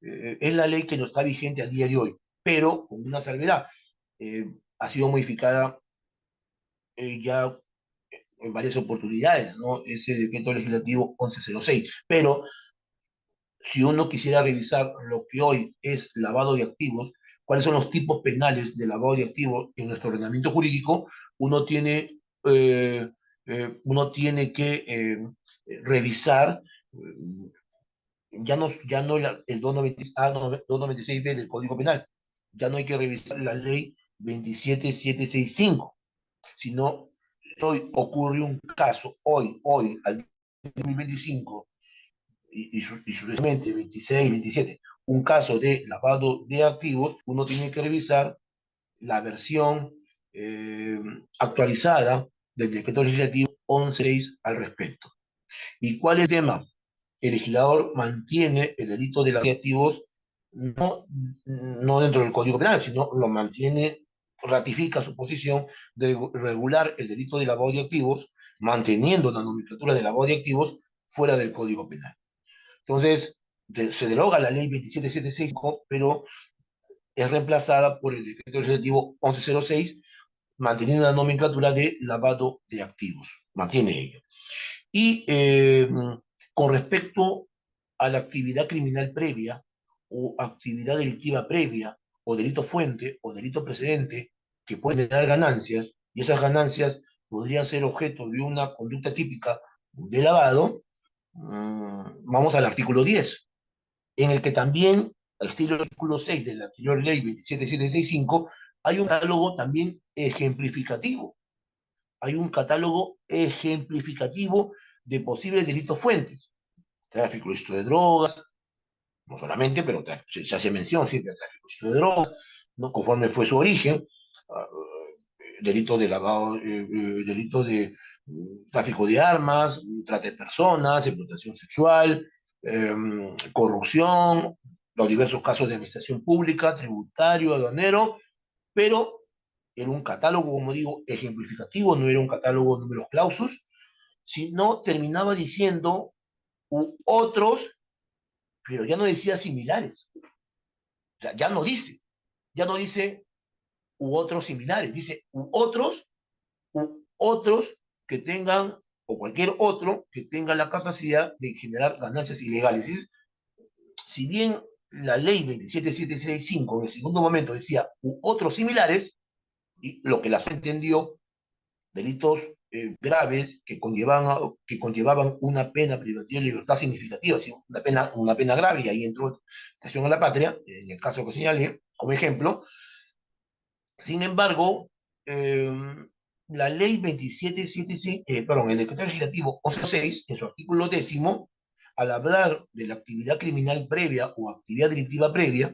es la ley que no está vigente al día de hoy, pero con una salvedad. Eh, ha sido modificada ya en varias oportunidades, ¿no? Ese decreto legislativo 1106. Pero si uno quisiera revisar lo que hoy es lavado de activos, cuáles son los tipos penales de lavado de activos en nuestro ordenamiento jurídico, uno tiene, uno tiene que revisar ya no el 296B del Código Penal, ya no hay que revisar la ley 27765, sino hoy ocurre un caso, hoy, al 2025, y sucesivamente 26, 27, un caso de lavado de activos, uno tiene que revisar la versión eh, actualizada del decreto legislativo 11.6 al respecto. ¿Y cuál es el tema? El legislador mantiene el delito de lavado de activos no dentro del Código Penal, sino lo mantiene, ratifica su posición de regular el delito de lavado de activos, manteniendo la nomenclatura de lavado de activos, fuera del Código Penal. Entonces, se deroga la ley 27765, pero es reemplazada por el decreto legislativo 1106, manteniendo la nomenclatura de lavado de activos. Mantiene ello. Y con respecto a la actividad criminal previa o actividad delictiva previa o delito fuente o delito precedente que pueden dar ganancias, y esas ganancias podrían ser objeto de una conducta típica de lavado, vamos al artículo 10, en el que también, al estilo del artículo 6 de la anterior ley 27765, hay un catálogo también ejemplificativo. Hay un catálogo ejemplificativo de posibles delitos fuentes. Tráfico ilícito de drogas, no solamente, pero se hace mención siempre al tráfico ilícito de drogas, ¿no? Conforme fue su origen, delito de lavado, delito de tráfico de armas, trata de personas, explotación sexual, corrupción, los diversos casos de administración pública, tributario, aduanero, pero era un catálogo, como digo, ejemplificativo, no era un catálogo de números clausus, sino terminaba diciendo u otros, pero ya no decía similares. O sea, ya no dice u otros similares, dice u otros que tengan, o cualquier otro que tenga la capacidad de generar ganancias ilegales. Si bien la ley 27765 en el segundo momento decía u otros similares, y lo que la entendió, delitos graves que conllevaban una pena privativa de libertad significativa, ¿sí? Una pena grave, y ahí entró estación a la patria, en el caso que señalé como ejemplo. Sin embargo, eh, la ley 2776, perdón, el decreto legislativo 1106, en su artículo 10, al hablar de la actividad criminal previa o actividad delictiva previa,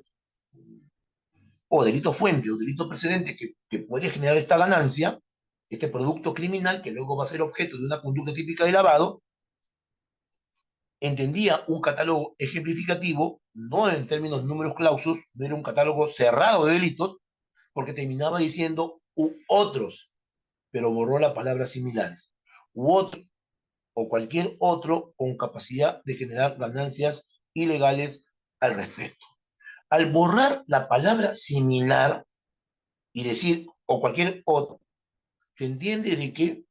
o delito fuente o delito precedente que puede generar esta ganancia, este producto criminal que luego va a ser objeto de una conducta típica de lavado, entendía un catálogo ejemplificativo, no en términos de números clausus, no era un catálogo cerrado de delitos, porque terminaba diciendo u otros, pero borró la palabra similares, u otro, o cualquier otro con capacidad de generar ganancias ilegales al respecto. Al borrar la palabra similar y decir o cualquier otro, se entiende de que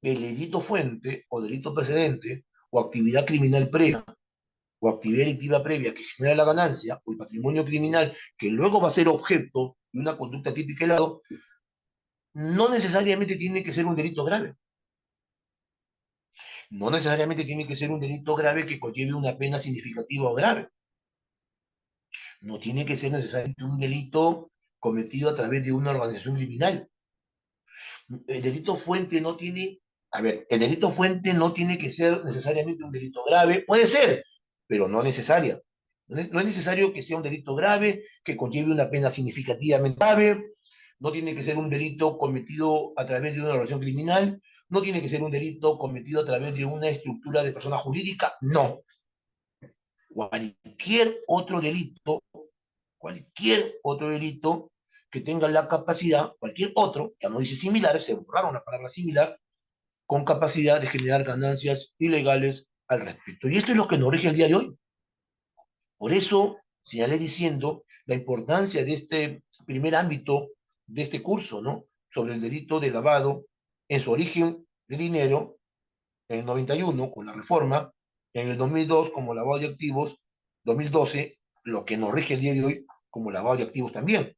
el delito fuente o delito precedente o actividad criminal previa o actividad delictiva previa que genera la ganancia o el patrimonio criminal que luego va a ser objeto de una conducta típica de lado, no necesariamente tiene que ser un delito grave. No necesariamente tiene que ser un delito grave que conlleve una pena significativa o grave. No tiene que ser necesariamente un delito cometido a través de una organización criminal. El delito fuente no tiene, a ver, el delito fuente no tiene que ser necesariamente un delito grave, puede ser, pero no necesaria. No es necesario que sea un delito grave, que conlleve una pena significativamente grave, no tiene que ser un delito cometido a través de una organización criminal, no tiene que ser un delito cometido a través de una estructura de persona jurídica, no. Cualquier otro delito que tenga la capacidad, cualquier otro, ya no dice similar, se borraron la palabra similar, con capacidad de generar ganancias ilegales al respecto. Y esto es lo que nos rige el día de hoy. Por eso señalé diciendo la importancia de este primer ámbito de este curso, ¿no? Sobre el delito de lavado en su origen de dinero, en el 91 con la reforma, en el 2002 como lavado de activos, 2012, lo que nos rige el día de hoy como lavado de activos también.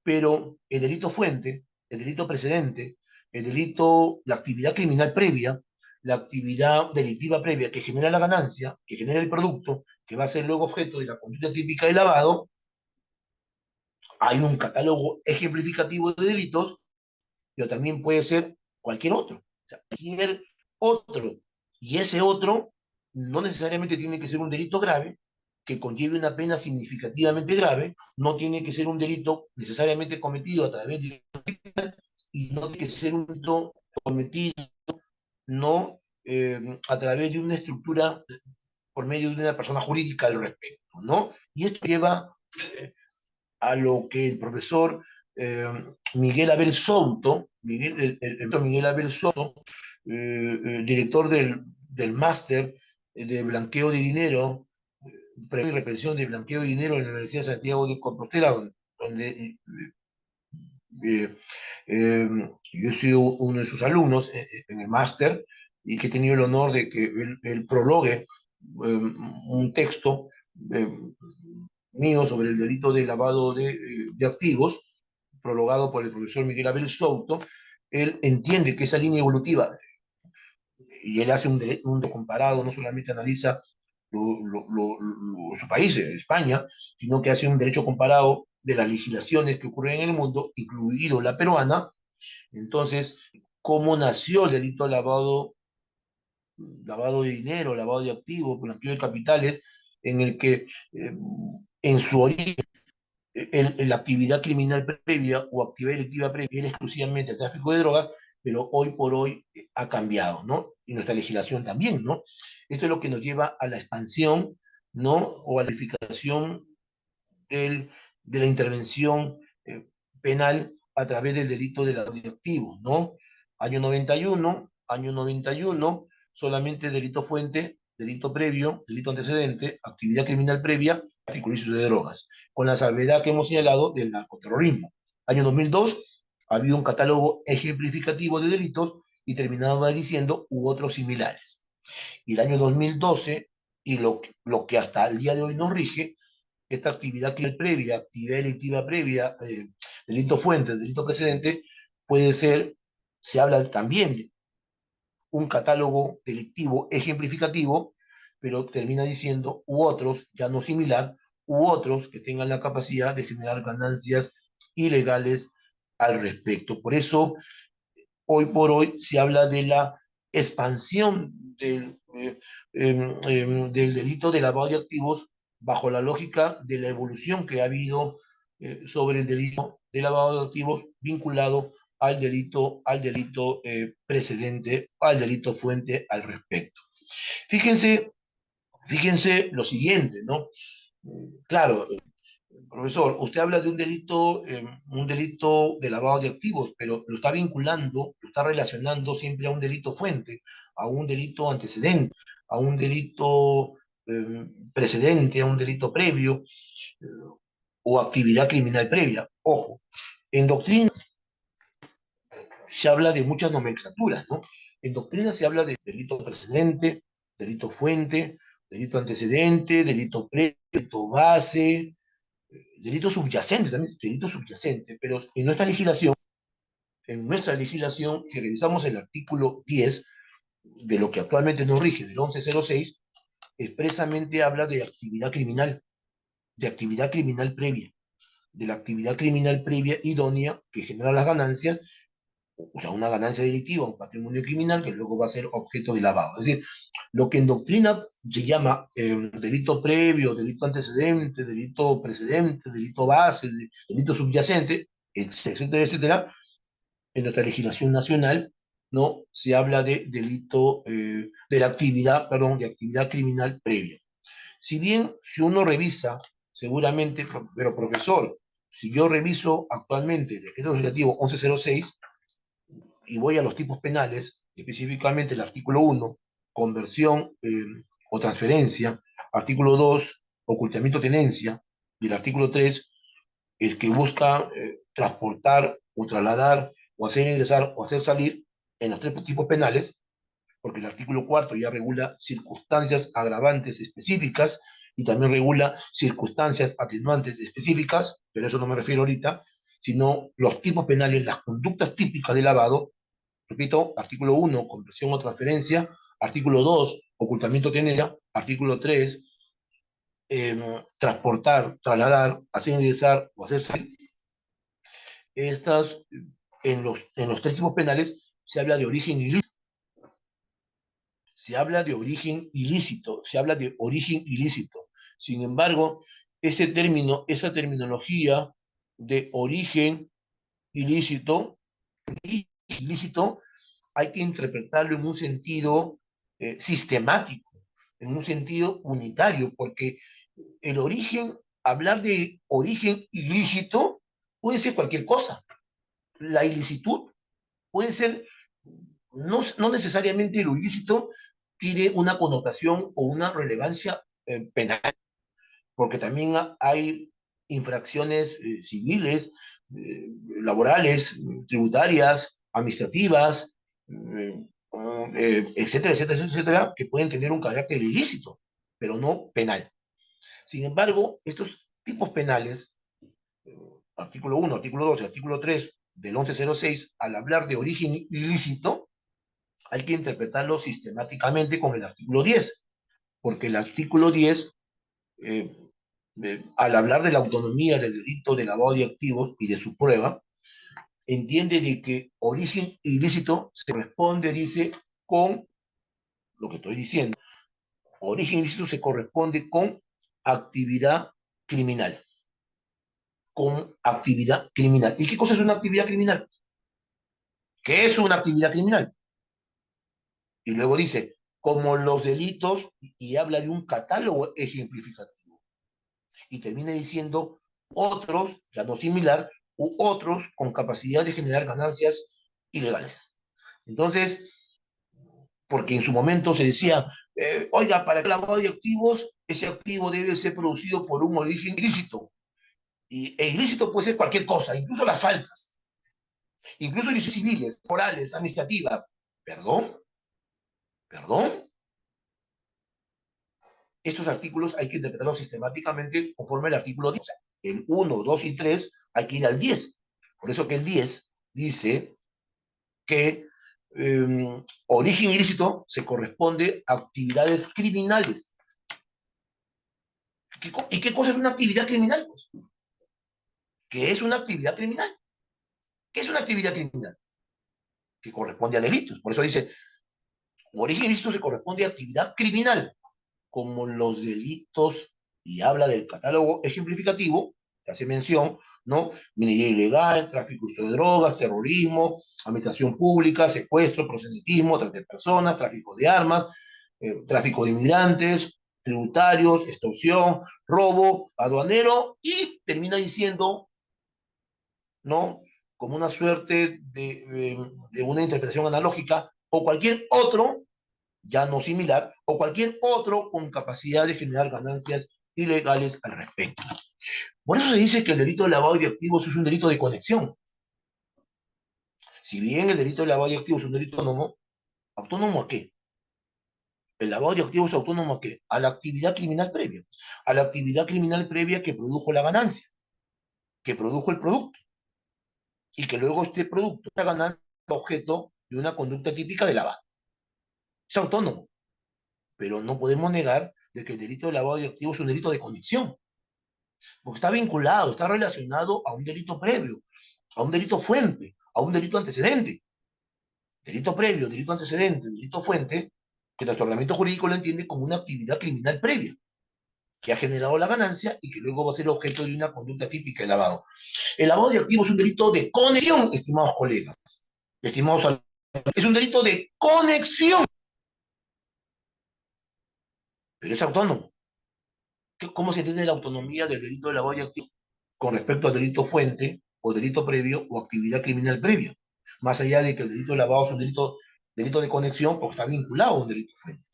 Pero el delito fuente, el delito precedente, el delito, la actividad criminal previa, la actividad delictiva previa que genera la ganancia, que genera el producto, que va a ser luego objeto de la conducta típica de lavado, hay un catálogo ejemplificativo de delitos, pero también puede ser cualquier otro. O sea, cualquier otro. Y ese otro no necesariamente tiene que ser un delito grave, que conlleve una pena significativamente grave, no tiene que ser un delito necesariamente cometido a través de, y no tiene que ser un delito cometido no a través de una estructura por medio de una persona jurídica al respecto, ¿no? Y esto lleva a lo que el profesor Miguel Abel Souto, Miguel Abel Souto, director del máster de blanqueo de dinero, prevención y represión de blanqueo de dinero en la Universidad de Santiago de Compostela, donde eh, eh, yo he sido uno de sus alumnos en el máster y que he tenido el honor de que él prologue un texto eh, mío sobre el delito de lavado de activos, prologado por el profesor Miguel Abel Souto. Él entiende que esa línea evolutiva, y él hace un comparado, no solamente analiza su país, España, sino que hace un derecho comparado de las legislaciones que ocurren en el mundo, incluido la peruana. Entonces, ¿cómo nació el delito de lavado de dinero, lavado de activos, blanqueo de capitales, en el que en su origen la actividad criminal previa o actividad delictiva previa era exclusivamente el tráfico de drogas, pero hoy por hoy ha cambiado, ¿no? Y nuestra legislación también, ¿no? Esto es lo que nos lleva a la expansión, ¿no? O a la verificación del, de la intervención penal a través del delito de lavado de activos, ¿no? Año 91, solamente delito fuente, delito previo, delito antecedente, actividad criminal previa, tráfico ilícito de drogas, con la salvedad que hemos señalado del narcoterrorismo. Año 2002, había un catálogo ejemplificativo de delitos y terminaba diciendo u otros similares. Y el año 2012, y lo que hasta el día de hoy nos rige, esta actividad que es previa, actividad delictiva previa, delito fuente, delito precedente, puede ser, se habla también de un catálogo delictivo ejemplificativo, pero termina diciendo u otros, ya no similar, u otros que tengan la capacidad de generar ganancias ilegales al respecto. Por eso, hoy por hoy se habla de la expansión del delito de lavado de activos bajo la lógica de la evolución que ha habido sobre el delito de lavado de activos vinculado al delito precedente, al delito fuente al respecto. Fíjense, fíjense lo siguiente, ¿no? Claro, profesor, usted habla de un delito de lavado de activos, pero lo está vinculando, lo está relacionando siempre a un delito fuente, a un delito antecedente, a un delito precedente, a un delito previo eh, o actividad criminal previa. Ojo, en doctrina se habla de muchas nomenclaturas, ¿no? En doctrina se habla de delito precedente, delito fuente, delito antecedente, delito previo, delito base, delito subyacente también, delito subyacente, pero en nuestra legislación, si revisamos el artículo 10 de lo que actualmente nos rige, del 1106, expresamente habla de actividad criminal previa, de la actividad criminal previa idónea que genera las ganancias, o sea, una ganancia delictiva, un patrimonio criminal que luego va a ser objeto de lavado. Es decir, lo que en doctrina se llama delito previo, delito antecedente, delito precedente, delito base, delito subyacente, etcétera, etcétera, en nuestra legislación nacional, ¿no? Se habla de delito, de la actividad, perdón, de actividad criminal previa. Si bien, si uno revisa, seguramente, pero profesor, si yo reviso actualmente el decreto legislativo 1106, y voy a los tipos penales, específicamente el artículo 1, conversión o transferencia, artículo 2, ocultamiento o tenencia, y el artículo 3, el que busca transportar o trasladar o hacer ingresar o hacer salir en los tres tipos penales, porque el artículo 4 ya regula circunstancias agravantes específicas y también regula circunstancias atenuantes específicas, pero a eso no me refiero ahorita, sino los tipos penales, las conductas típicas de lavado. Repito, artículo 1, conversión o transferencia, artículo 2, ocultamiento o tenencia, artículo 3, transportar, trasladar, hacer ingresar o hacer salir. Estas, en los tres tipos penales se habla de origen ilícito, se habla de origen ilícito, se habla de origen ilícito. Sin embargo, ese término, esa terminología de origen ilícito, ilícito hay que interpretarlo en un sentido sistemático, en un sentido unitario, porque el origen, hablar de origen ilícito puede ser cualquier cosa. La ilicitud puede ser no necesariamente lo ilícito tiene una connotación o una relevancia penal, porque también hay infracciones civiles, laborales, tributarias, administrativas, etcétera, etcétera, etcétera, que pueden tener un carácter ilícito, pero no penal. Sin embargo, estos tipos penales, artículo 1, artículo 2 y artículo 3 del 1106, al hablar de origen ilícito, hay que interpretarlo sistemáticamente con el artículo 10, porque el artículo 10, eh, al hablar de la autonomía del delito de lavado de activos y de su prueba, entiende de que origen ilícito se corresponde, dice, con lo que estoy diciendo. Origen ilícito se corresponde con actividad criminal. Con actividad criminal. ¿Y qué cosa es una actividad criminal? ¿Qué es una actividad criminal? Y luego dice, como los delitos, y habla de un catálogo ejemplificativo. Y termina diciendo otros, ya no similar, u otros con capacidad de generar ganancias ilegales. Entonces, porque en su momento se decía, oiga, para el lavado de activos, ese activo debe ser producido por un origen ilícito. E ilícito puede ser cualquier cosa, incluso las faltas, incluso delitos civiles, morales, administrativas. ¿Perdón? ¿Perdón? Estos artículos hay que interpretarlos sistemáticamente conforme al artículo 10. O sea, el 1, 2 y 3 hay que ir al 10. Por eso que el 10 dice que origen ilícito se corresponde a actividades criminales. ¿Y qué cosa es una actividad criminal? Pues? ¿Qué es una actividad criminal? ¿Qué es una actividad criminal? Que corresponde a delitos. Por eso dice, origen ilícito se corresponde a actividad criminal, como los delitos, y habla del catálogo ejemplificativo, se hace mención, ¿no? Minería ilegal, tráfico de drogas, terrorismo, administración pública, secuestro, proselitismo, trata de personas, tráfico de armas, tráfico de inmigrantes, tributarios, extorsión, robo, aduanero, y termina diciendo, ¿no? Como una suerte de una interpretación analógica, o cualquier otro ya no similar, o cualquier otro con capacidad de generar ganancias ilegales al respecto. Por eso se dice que el delito de lavado de activos es un delito de conexión. Si bien el delito de lavado de activos es un delito autónomo, ¿autónomo a qué? El lavado de activos es autónomo a qué? A la actividad criminal previa. A la actividad criminal previa que produjo la ganancia, que produjo el producto, y que luego este producto, esta ganancia, es objeto de una conducta típica de lavado. Es autónomo, pero no podemos negar de que el delito de lavado de activos es un delito de conexión, porque está vinculado, está relacionado a un delito previo, a un delito fuente, a un delito antecedente. Delito previo, delito antecedente, delito fuente, que nuestro ordenamiento jurídico lo entiende como una actividad criminal previa, que ha generado la ganancia y que luego va a ser objeto de una conducta típica de lavado. El lavado de activos es un delito de conexión, estimados colegas, estimados alumnos. Es un delito de conexión, pero es autónomo. ¿Cómo se entiende la autonomía del delito de lavado de activos con respecto al delito fuente o delito previo o actividad criminal previa? Más allá de que el delito de lavado es un delito de conexión, porque está vinculado a un delito fuente.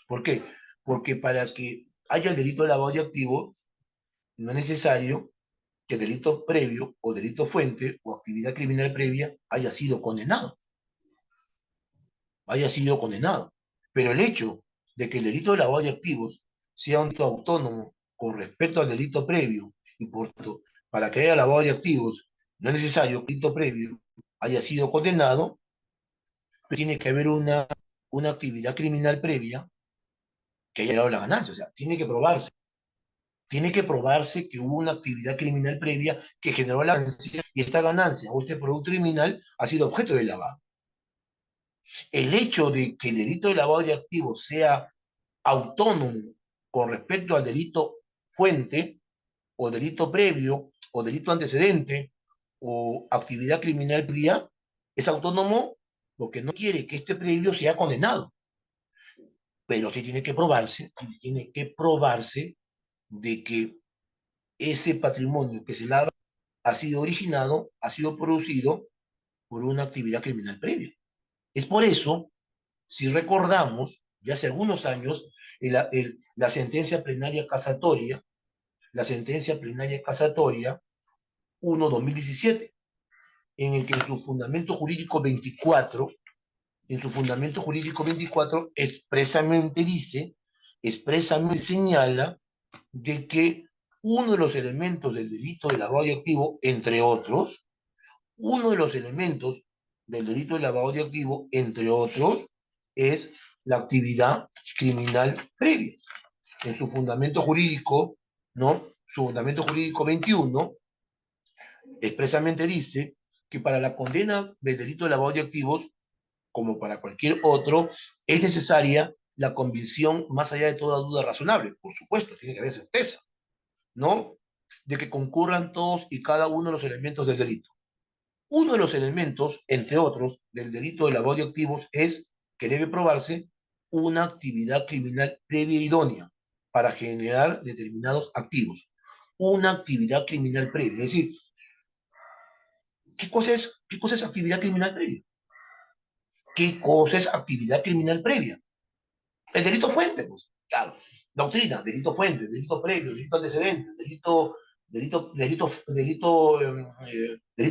¿Por qué? Porque para que haya el delito de lavado de activos, no es necesario que el delito previo o delito fuente o actividad criminal previa haya sido condenado. Haya sido condenado. Pero el hecho de que el delito de lavado de activos sea un delito autónomo con respecto al delito previo y por tanto, para que haya lavado de activos, no es necesario que el delito previo haya sido condenado, pero tiene que haber una actividad criminal previa que haya dado la ganancia. O sea, tiene que probarse que hubo una actividad criminal previa que generó la ganancia y esta ganancia o este producto criminal ha sido objeto de lavado. El hecho de que el delito de lavado de activos sea autónomo con respecto al delito fuente o delito previo o delito antecedente o actividad criminal previa es autónomo porque no quiere que este previo sea condenado, pero sí tiene que probarse de que ese patrimonio que se lava ha sido originado, ha sido producido por una actividad criminal previa. Es por eso, si recordamos, ya hace algunos años, la sentencia plenaria casatoria, la sentencia plenaria casatoria 1/2017, en el que en su fundamento jurídico 24, expresamente dice, expresamente señala de que uno de los elementos del delito de lavado de activo, entre otros, uno de los elementos del delito de lavado de activo, entre otros, es la actividad criminal previa. En su fundamento jurídico, ¿no? Su fundamento jurídico 21 expresamente dice que para la condena del delito de lavado de activos, como para cualquier otro, es necesaria la convicción más allá de toda duda razonable. Por supuesto, tiene que haber certeza, ¿no? De que concurran todos y cada uno de los elementos del delito. Uno de los elementos, entre otros, del delito de lavado de activos es que debe probarse una actividad criminal previa idónea para generar determinados activos. Una actividad criminal previa. Es decir, qué cosa es actividad criminal previa? ¿Qué cosa es actividad criminal previa? El delito fuente, pues, claro. Doctrina, delito fuente, delito previo, delito antecedente, delito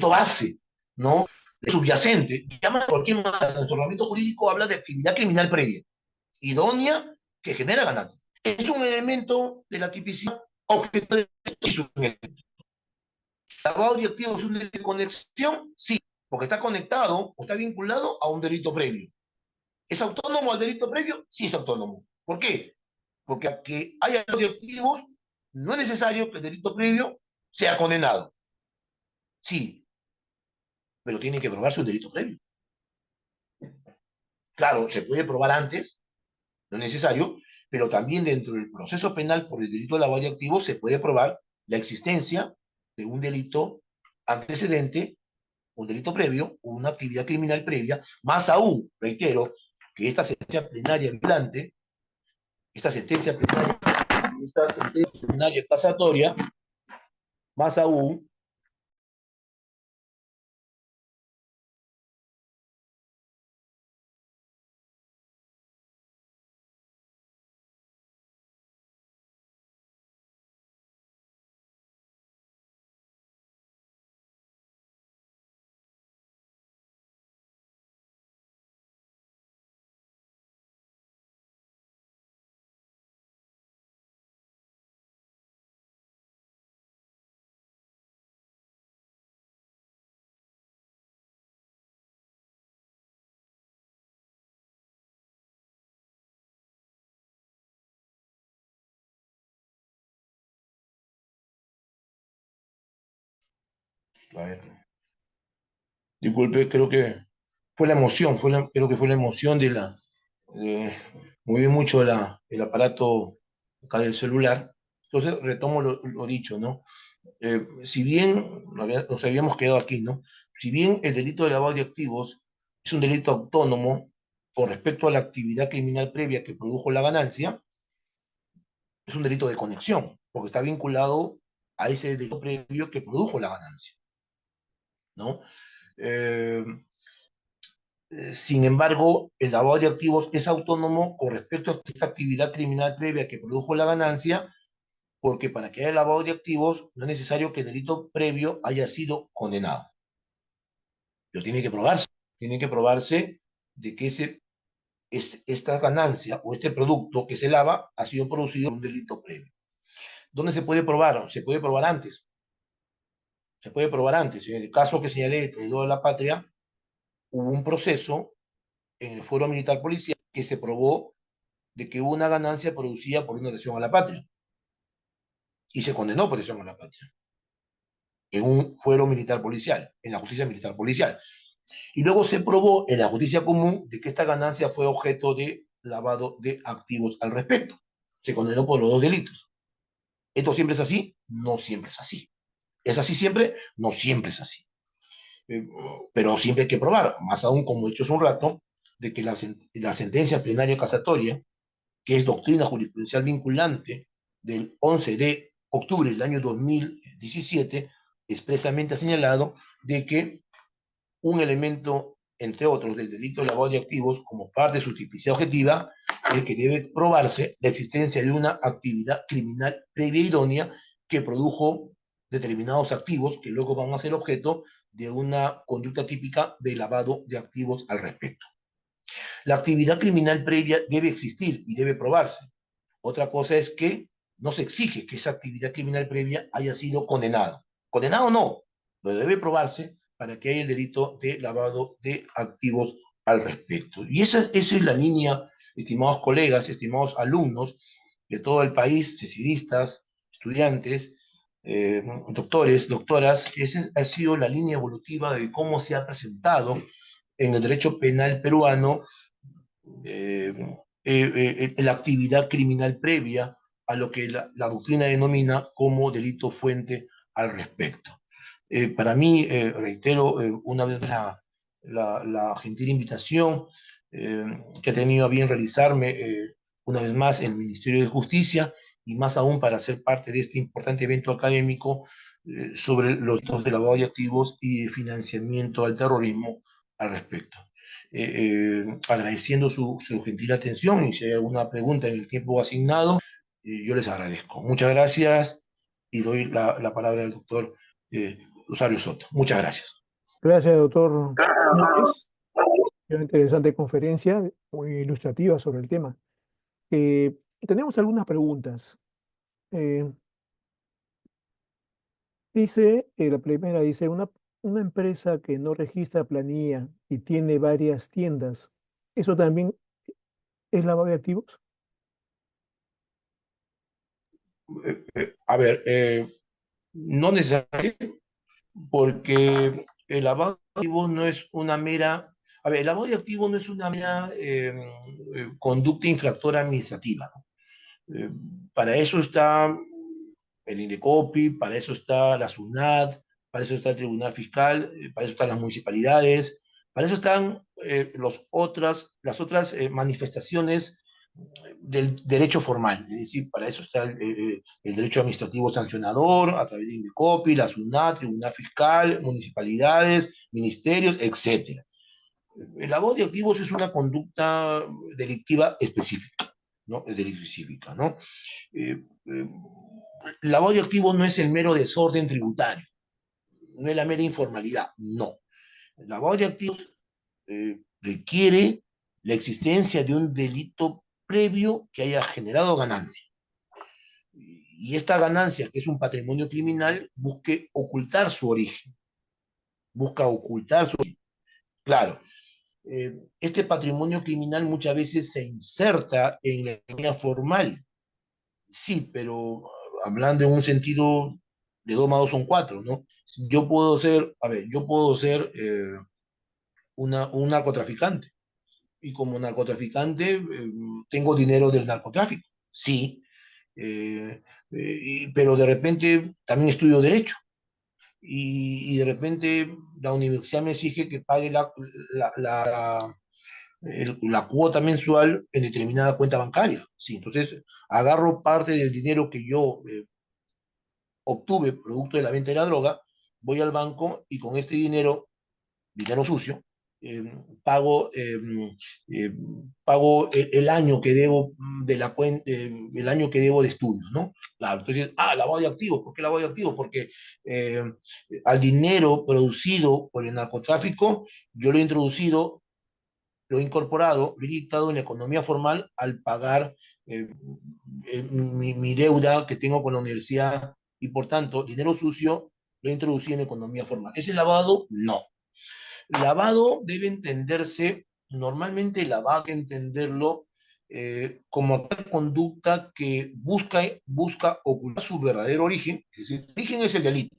base, ¿no? Subyacente, llama cualquier manera. Nuestro ordenamiento jurídico habla de actividad criminal previa, idónea, que genera ganancia. Es un elemento de la tipicidad objeto de lavado de activos. ¿Es un delito de conexión? Sí, porque está conectado o está vinculado a un delito previo. ¿Es autónomo al delito previo? Sí, es autónomo. ¿Por qué? Porque aunque haya activos, no es necesario que el delito previo sea condenado. Sí, pero tiene que probarse un delito previo. Claro, se puede probar antes, no es necesario, pero también dentro del proceso penal por el delito de lavado de activos se puede probar la existencia de un delito antecedente, un delito previo, una actividad criminal previa, más aún, reitero, que esta sentencia plenaria vinculante, esta sentencia plenaria casatoria, más aún, a ver, disculpe, creo que fue la emoción, creo que fue la emoción de mover mucho el aparato acá del celular. Entonces retomo lo dicho, ¿no? Si bien nos habíamos quedado aquí, ¿no? Si bien el delito de lavado de activos es un delito autónomo con respecto a la actividad criminal previa que produjo la ganancia, es un delito de conexión, porque está vinculado a ese delito previo que produjo la ganancia, ¿no? Eh, Sin embargo, el lavado de activos es autónomo con respecto a esta actividad criminal previa que produjo la ganancia, porque para que haya lavado de activos no es necesario que el delito previo haya sido condenado. Pero tiene que probarse de que esta ganancia o este producto que se lava ha sido producido por un delito previo. ¿Dónde se puede probar? Se puede probar antes. Se puede probar antes. En el caso que señalé de traidor de la patria, hubo un proceso en el fuero militar policial que se probó de que hubo una ganancia producida por una lesión a la patria y se condenó por lesión a la patria en un fuero militar policial, en la justicia militar policial. Y luego se probó en la justicia común de que esta ganancia fue objeto de lavado de activos al respecto. Se condenó por los dos delitos. ¿Esto siempre es así? No siempre es así. ¿Es así siempre? No siempre es así. Eh, pero siempre hay que probar, más aún como he dicho hace un rato, de que la sentencia plenaria casatoria, que es doctrina jurisprudencial vinculante del 11 de octubre del año 2017, expresamente ha señalado de que un elemento entre otros, del delito de lavado de activos como parte de su tipicidad objetiva, es que debe probarse la existencia de una actividad criminal previa idónea que produjo determinados activos que luego van a ser objeto de una conducta típica de lavado de activos al respecto. La actividad criminal previa debe existir y debe probarse. Otra cosa es que no se exige que esa actividad criminal previa haya sido condenada. Condenado no, pero debe probarse para que haya el delito de lavado de activos al respecto. Y esa es la línea, estimados colegas, estimados alumnos de todo el país, cesilistas, estudiantes, doctores, doctoras, esa ha sido la línea evolutiva de cómo se ha presentado en el derecho penal peruano eh, la actividad criminal previa a lo que la doctrina denomina como delito fuente al respecto. Para mí, reitero una vez la gentil invitación eh, que ha tenido a bien realizarme una vez más el Ministerio de Justicia y más aún para ser parte de este importante evento académico sobre los delitos de lavado de activos y de financiamiento al terrorismo al respecto. Agradeciendo su gentil atención y si hay alguna pregunta en el tiempo asignado, yo les agradezco. Muchas gracias y doy la palabra al doctor Rosario Soto. Muchas gracias. Gracias, doctor Núñez. Una interesante conferencia, muy ilustrativa sobre el tema. Tenemos algunas preguntas. Eh, la primera dice, una empresa que no registra planilla y tiene varias tiendas, ¿eso también es lavado de activos? A ver, no necesariamente, porque el lavado de activos no es una mera, a ver, el lavado de activos no es una mera conducta infractora administrativa. Eh, para eso está el Indecopi, para eso está la SUNAT, para eso está el Tribunal Fiscal, para eso están las municipalidades, para eso están las otras manifestaciones del derecho formal, es decir, para eso está el derecho administrativo sancionador, a través de Indecopi, la SUNAT, Tribunal Fiscal, municipalidades, ministerios, etcétera. El lavado de activos es una conducta delictiva específica, ¿no? Es delictiva específica, ¿no? Eh, eh, el lavado de activos no es el mero desorden tributario, no es la mera informalidad, no. El lavado de activos requiere la existencia de un delito previo que haya generado ganancia. Y esta ganancia, que es un patrimonio criminal, busca ocultar su origen. Claro, este patrimonio criminal muchas veces se inserta en la economía formal, sí, pero hablando en un sentido de 2 más 2 son 4, ¿no? Yo puedo ser un narcotraficante y como narcotraficante tengo dinero del narcotráfico, sí, pero de repente también estudio derecho y de repente la universidad me exige que pague la, la, la cuota mensual en determinada cuenta bancaria. Sí, entonces agarro parte del dinero que yo obtuve producto de la venta de la droga, voy al banco y con este dinero sucio, eh, pago, eh, pago el año que debo de la el año que debo de estudios, ¿no? Claro, entonces, lavado de activos, ¿por qué lavado de activos? Porque eh, al dinero producido por el narcotráfico, yo lo he introducido, lo he incorporado, lo he inyectado en la economía formal al pagar eh, mi deuda que tengo con la universidad y por tanto, dinero sucio lo he introducido en la economía formal. ¿Es el lavado? No. Lavado debe entenderse, normalmente lavado hay que entenderlo como aquella conducta que busca ocultar su verdadero origen, es decir, el origen es el delito.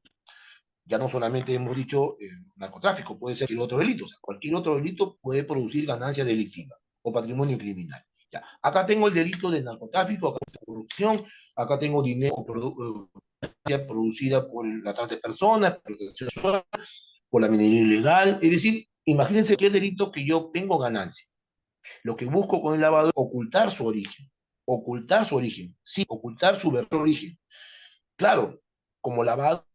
Ya no solamente hemos dicho narcotráfico, puede ser cualquier otro delito. O sea, cualquier otro delito puede producir ganancia delictiva o patrimonio criminal. Ya. Acá tengo el delito de narcotráfico, acá tengo corrupción, acá tengo dinero producida por la trata de personas, por la minería ilegal. Es decir, imagínense qué delito que yo tengo ganancia. Lo que busco con el lavado es ocultar su origen, sí, ocultar su verdadero origen. Claro, como lavado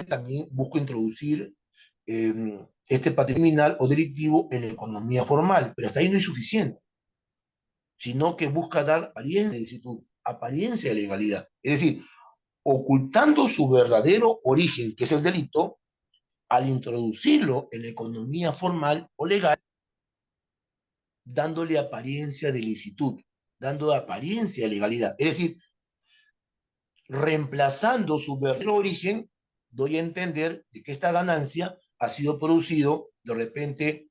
también busco introducir este patrimonio criminal o delictivo en la economía formal, pero hasta ahí no es suficiente, sino que busca dar apariencia de licitud, apariencia de legalidad. Es decir, ocultando su verdadero origen, que es el delito, al introducirlo en la economía formal o legal, dándole apariencia de licitud, dando apariencia de legalidad. Es decir, reemplazando su verdadero origen, doy a entender de que esta ganancia ha sido producido de repente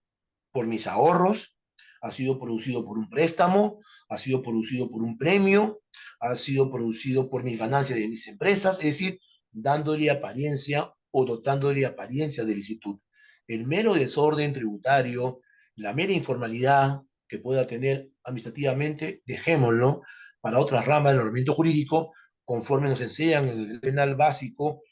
por mis ahorros, ha sido producido por un préstamo, ha sido producido por un premio, ha sido producido por mis ganancias de mis empresas, es decir, dándole apariencia o dotándole apariencia de licitud. El mero desorden tributario, la mera informalidad que pueda tener administrativamente, dejémoslo para otras ramas del ordenamiento jurídico, conforme nos enseñan en el penal básico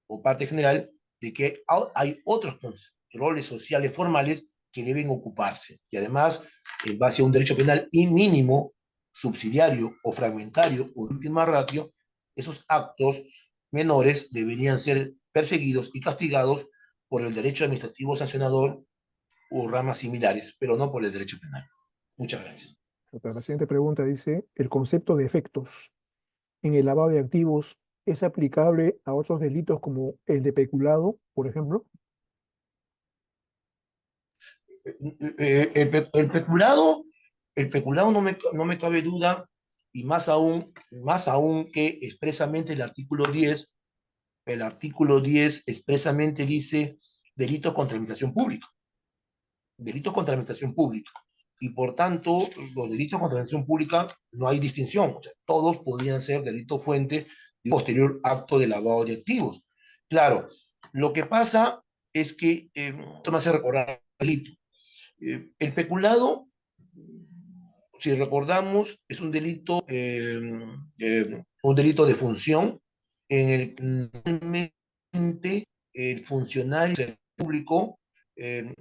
o parte general, de que hay otros controles sociales formales que deben ocuparse. Y además, en base a un derecho penal mínimo, subsidiario o fragmentario o última ratio, esos actos menores deberían ser perseguidos y castigados por el derecho administrativo sancionador o ramas similares, pero no por el derecho penal. Muchas gracias. La siguiente pregunta dice, ¿el concepto de efectos en el lavado de activos es aplicable a otros delitos como el de peculado, por ejemplo? El peculado no me cabe duda, y más aún que expresamente el artículo 10 expresamente dice delitos contra la administración pública, delitos contra la administración pública. Y por tanto, los delitos contra la administración pública no hay distinción, o sea, todos podrían ser delitos fuente de un posterior acto de lavado de activos. Claro, lo que pasa es que, esto me hace recordar el delito. El peculado, si recordamos, es un delito de función en el que normalmente el funcionario público, eh,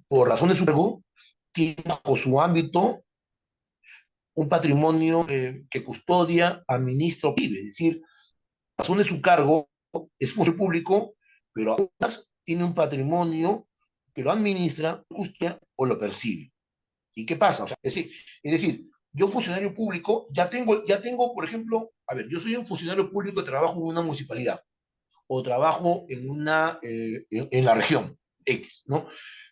por razones de su cargo, tiene bajo su ámbito un patrimonio que custodia, administra o vive. Es decir, razón de su cargo es funcionario público, pero además tiene un patrimonio que lo administra, custodia o lo percibe. ¿Y qué pasa? O sea, es decir, yo funcionario público ya tengo, por ejemplo, a ver, yo soy un funcionario público que trabajo en una municipalidad o trabajo en la región X, ¿no?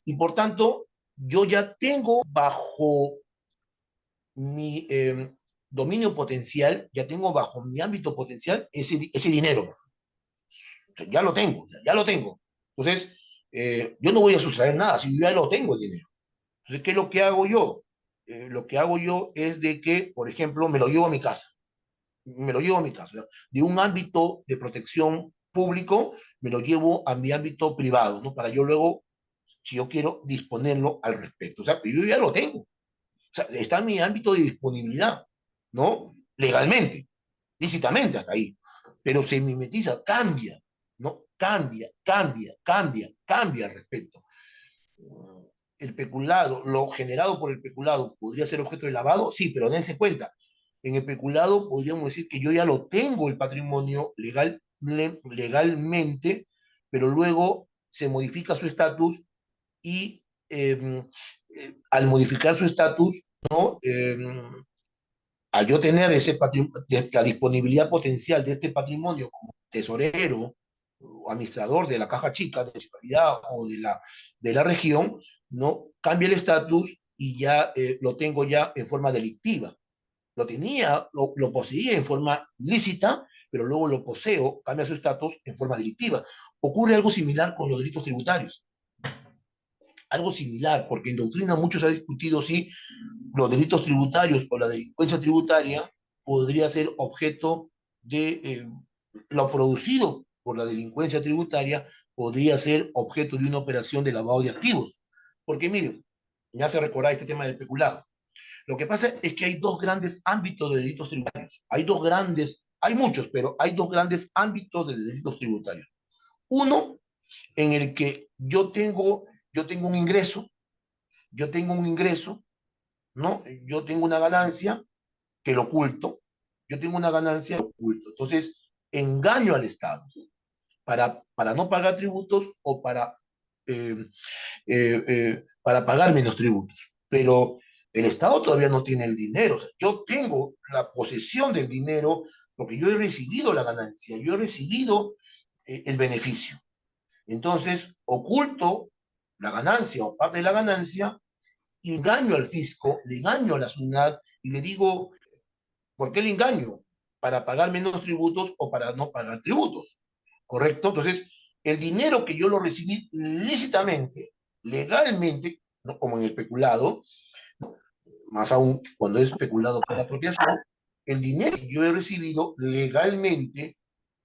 Y por tanto, yo ya tengo bajo mi dominio potencial, ya tengo bajo mi ámbito potencial ese dinero. O sea, ya lo tengo, ya lo tengo. Entonces, yo no voy a sustraer nada, si yo ya lo tengo el dinero. Entonces, ¿qué es lo que hago yo? Lo que hago yo es de que, por ejemplo, me lo llevo a mi casa. Me lo llevo a mi casa. ¿No? De un ámbito de protección público, me lo llevo a mi ámbito privado, ¿no? Para yo luego, si yo quiero, disponerlo al respecto. O sea, yo ya lo tengo. O sea, está en mi ámbito de disponibilidad, ¿no? Legalmente, lícitamente hasta ahí. Pero se mimetiza, cambia, ¿no? Cambia al respecto. El peculado, lo generado por el peculado, ¿podría ser objeto de lavado? Sí, pero dense cuenta, en el peculado podríamos decir que yo ya lo tengo el patrimonio legalmente, pero luego se modifica su estatus y al modificar su estatus, ¿no? Al yo tener la disponibilidad potencial de este patrimonio como tesorero o administrador de la caja chica de la municipalidad o de la región, ¿no? Cambia el estatus y ya lo tengo ya en forma delictiva. Lo poseía en forma lícita, pero luego lo poseo, cambia su estatus en forma delictiva. Ocurre algo similar con los delitos tributarios. Algo similar, porque en doctrina mucho se ha discutido si los delitos tributarios o la delincuencia tributaria podría ser objeto de lo producido por la delincuencia tributaria, podría ser objeto de una operación de lavado de activos. Porque miren, me hace recordar este tema del peculado. Lo que pasa es que hay dos grandes ámbitos de delitos tributarios. Hay muchos, pero hay dos grandes ámbitos de delitos tributarios. Uno en el que yo tengo un ingreso, yo tengo un ingreso, ¿no? Yo tengo una ganancia que lo oculto, yo tengo una ganancia que lo oculto. Entonces, engaño al Estado para no pagar tributos o para eh, para pagar menos tributos. Pero el Estado todavía no tiene el dinero. O sea, yo tengo la posesión del dinero porque yo he recibido la ganancia, yo he recibido el beneficio. Entonces, oculto la ganancia o parte de la ganancia y engaño al fisco, le engaño a la SUNAT y le digo, ¿por qué le engaño? Para pagar menos tributos o para no pagar tributos. ¿Correcto? Entonces, el dinero que yo lo recibí lícitamente, legalmente, ¿no? Como en el peculado, más aún cuando es especulado por la apropiación, el dinero que yo he recibido legalmente,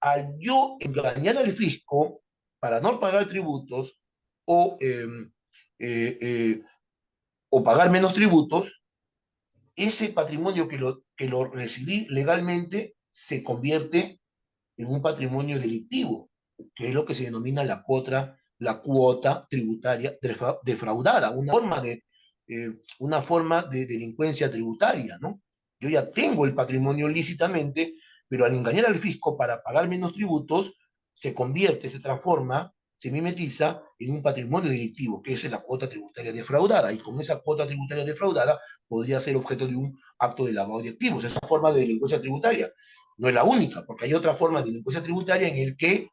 al yo engañar al fisco para no pagar tributos o, eh, eh, o pagar menos tributos, ese patrimonio que lo recibí legalmente se convierte en un patrimonio delictivo, que es lo que se denomina la cuota tributaria defraudada, una forma de delincuencia tributaria, ¿no? Yo ya tengo el patrimonio lícitamente, pero al engañar al fisco para pagar menos tributos, se transforma, se mimetiza en un patrimonio delictivo, que es la cuota tributaria defraudada, y con esa cuota tributaria defraudada podría ser objeto de un acto de lavado de activos, esa forma de delincuencia tributaria. No es la única, porque hay otra forma de delincuencia tributaria en el que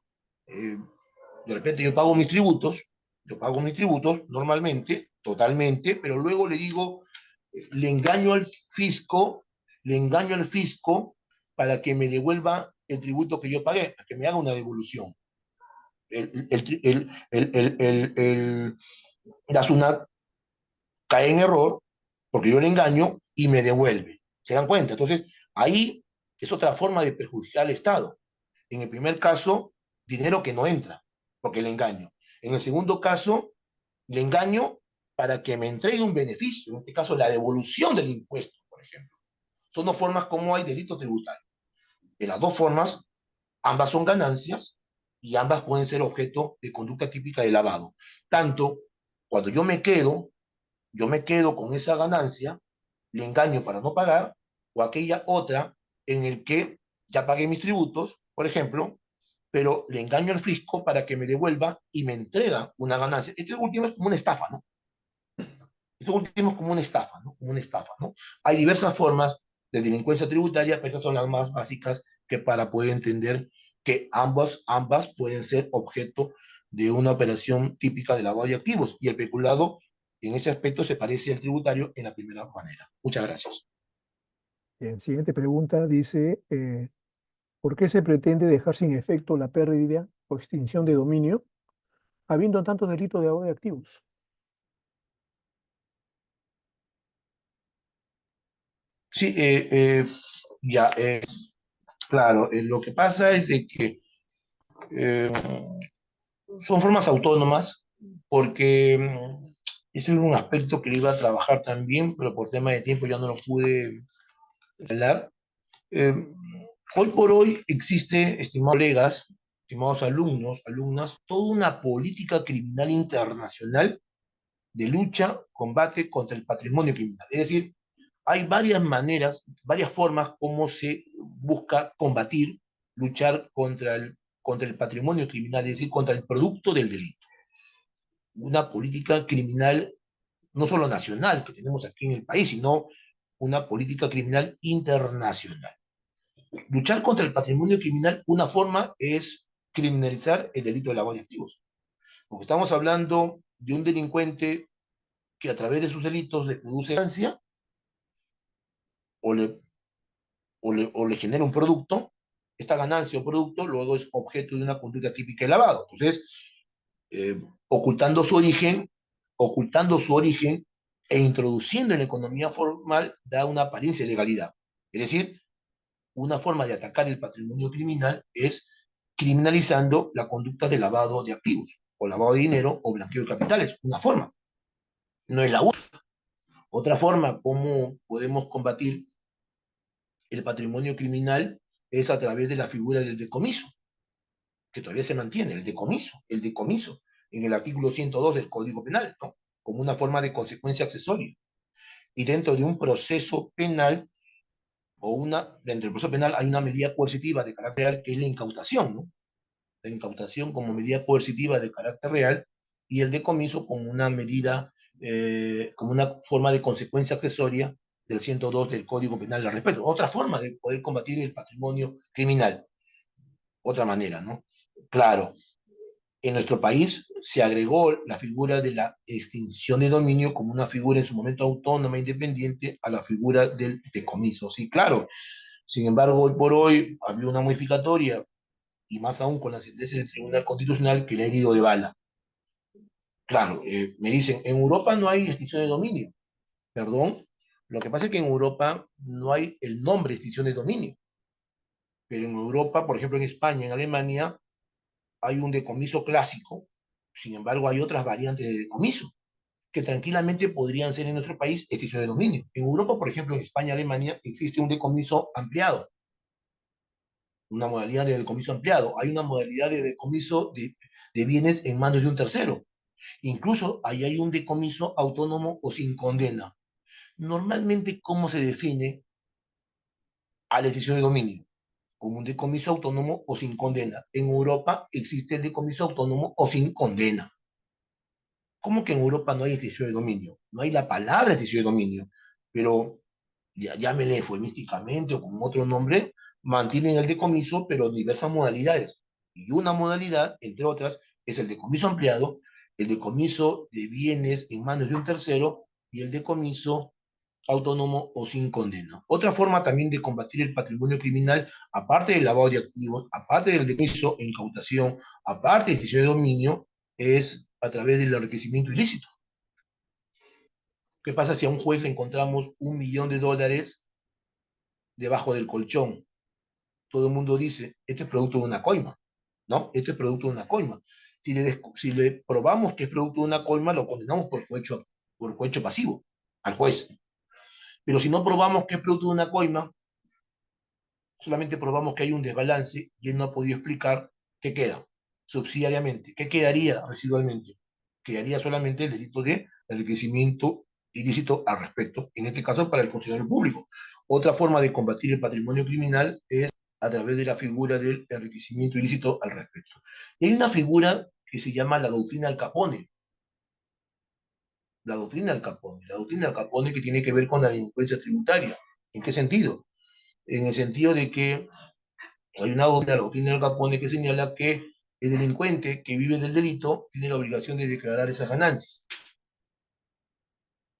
de repente yo pago mis tributos normalmente, totalmente, pero luego le digo, le engaño al fisco, le engaño al fisco para que me devuelva el tributo que yo pagué, para que me haga una devolución. La SUNAT cae en error porque yo le engaño y me devuelve. ¿Se dan cuenta? Entonces, ahí es otra forma de perjudicar al Estado. En el primer caso, dinero que no entra, porque le engaño. En el segundo caso, le engaño para que me entregue un beneficio, en este caso la devolución del impuesto, por ejemplo. Son dos formas como hay delito tributario. De las dos formas, ambas son ganancias y ambas pueden ser objeto de conducta típica de lavado. Tanto cuando yo me quedo con esa ganancia, le engaño para no pagar, o aquella otra en el que ya pagué mis tributos, por ejemplo, pero le engaño al fisco para que me devuelva y me entrega una ganancia. Este último es como una estafa, ¿no? Este último es como una estafa, ¿no? Como una estafa, ¿no? Hay diversas formas de delincuencia tributaria, pero estas son las más básicas que para poder entender que ambas pueden ser objeto de una operación típica de lavado de activos y el peculado en ese aspecto se parece al tributario en la primera manera. Muchas gracias. Bien, siguiente pregunta dice, ¿por qué se pretende dejar sin efecto la pérdida o extinción de dominio, habiendo tantos delitos de lavado de activos? Sí, ya, claro, lo que pasa es de que eh, son formas autónomas porque eso es un aspecto que le iba a trabajar también, pero por tema de tiempo ya no lo pude hablar. Eh, Hoy por hoy existe, estimados colegas, estimados alumnos, alumnas, toda una política criminal internacional de lucha, combate contra el patrimonio criminal. Es decir, hay varias maneras, varias formas como se busca combatir, luchar contra el patrimonio criminal, es decir, contra el producto del delito. Una política criminal no solo nacional que tenemos aquí en el país, sino una política criminal internacional. Luchar contra el patrimonio criminal, una forma es criminalizar el delito de lavado de activos. Porque estamos hablando de un delincuente que a través de sus delitos le produce ganancia o le, o le genera un producto, esta ganancia o producto luego es objeto de una conducta típica de lavado. Entonces, eh, ocultando su origen, ocultando su origen e introduciendo en la economía formal da una apariencia de legalidad. Es decir, una forma de atacar el patrimonio criminal es criminalizando la conducta de lavado de activos, o lavado de dinero, o blanqueo de capitales. Una forma, no es la única. Otra forma, como podemos combatir el patrimonio criminal, es a través de la figura del decomiso, que todavía se mantiene, el decomiso, en el artículo 102 del Código Penal, ¿no? Como una forma de consecuencia accesoria. Y dentro de un proceso penal, dentro del proceso penal hay una medida coercitiva de carácter real que es la incautación, ¿no? La incautación como medida coercitiva de carácter real y el decomiso como una medida, como una forma de consecuencia accesoria del 102 del Código Penal al respecto. Otra forma de poder combatir el patrimonio criminal, otra manera, ¿no? Claro, en nuestro país se agregó la figura de la extinción de dominio como una figura en su momento autónoma, e independiente a la figura del decomiso. Sí, claro. Sin embargo, hoy por hoy ha habido una modificatoria, y más aún con la sentencia del Tribunal Constitucional que le ha herido de bala. Claro, me dicen, en Europa no hay extinción de dominio. Perdón, lo que pasa es que en Europa no hay el nombre extinción de dominio. Pero en Europa, por ejemplo en España, en Alemania, hay un decomiso clásico. Sin embargo, hay otras variantes de decomiso que tranquilamente podrían ser en nuestro país extinción de dominio. En Europa, por ejemplo, en España, Alemania, existe un decomiso ampliado, una modalidad de decomiso ampliado. Hay una modalidad de decomiso de bienes en manos de un tercero. Incluso ahí hay un decomiso autónomo o sin condena. Normalmente, ¿cómo se define a la extinción de dominio? Como un decomiso autónomo o sin condena. En Europa existe el decomiso autónomo o sin condena. ¿Cómo que en Europa no hay extinción de dominio? No hay la palabra extinción de dominio, pero llámele eufemísticamente o con otro nombre, mantienen el decomiso, pero en diversas modalidades. Y una modalidad, entre otras, es el decomiso ampliado, el decomiso de bienes en manos de un tercero y el decomiso autónomo o sin condena. Otra forma también de combatir el patrimonio criminal, aparte del lavado de activos, aparte del decomiso e incautación, aparte de extinción de dominio, es a través del enriquecimiento ilícito. ¿Qué pasa si a un juez le encontramos $1 millón debajo del colchón? Todo el mundo dice, esto es producto de una coima, ¿no? Esto es producto de una coima. Si le probamos que es producto de una coima, lo condenamos por cohecho pasivo al juez. Pero si no probamos que es producto de una coima, solamente probamos que hay un desbalance y él no ha podido explicar qué queda subsidiariamente. ¿Qué quedaría residualmente? Quedaría solamente el delito de enriquecimiento ilícito al respecto, en este caso para el funcionario público. Otra forma de combatir el patrimonio criminal es a través de la figura del enriquecimiento ilícito al respecto. Y hay una figura que se llama la doctrina Al Capone. La doctrina Al Capone. La doctrina Al Capone que tiene que ver con la delincuencia tributaria. ¿En qué sentido? En el sentido de que hay una doctrina, la doctrina Al Capone, que señala que el delincuente que vive del delito tiene la obligación de declarar esas ganancias.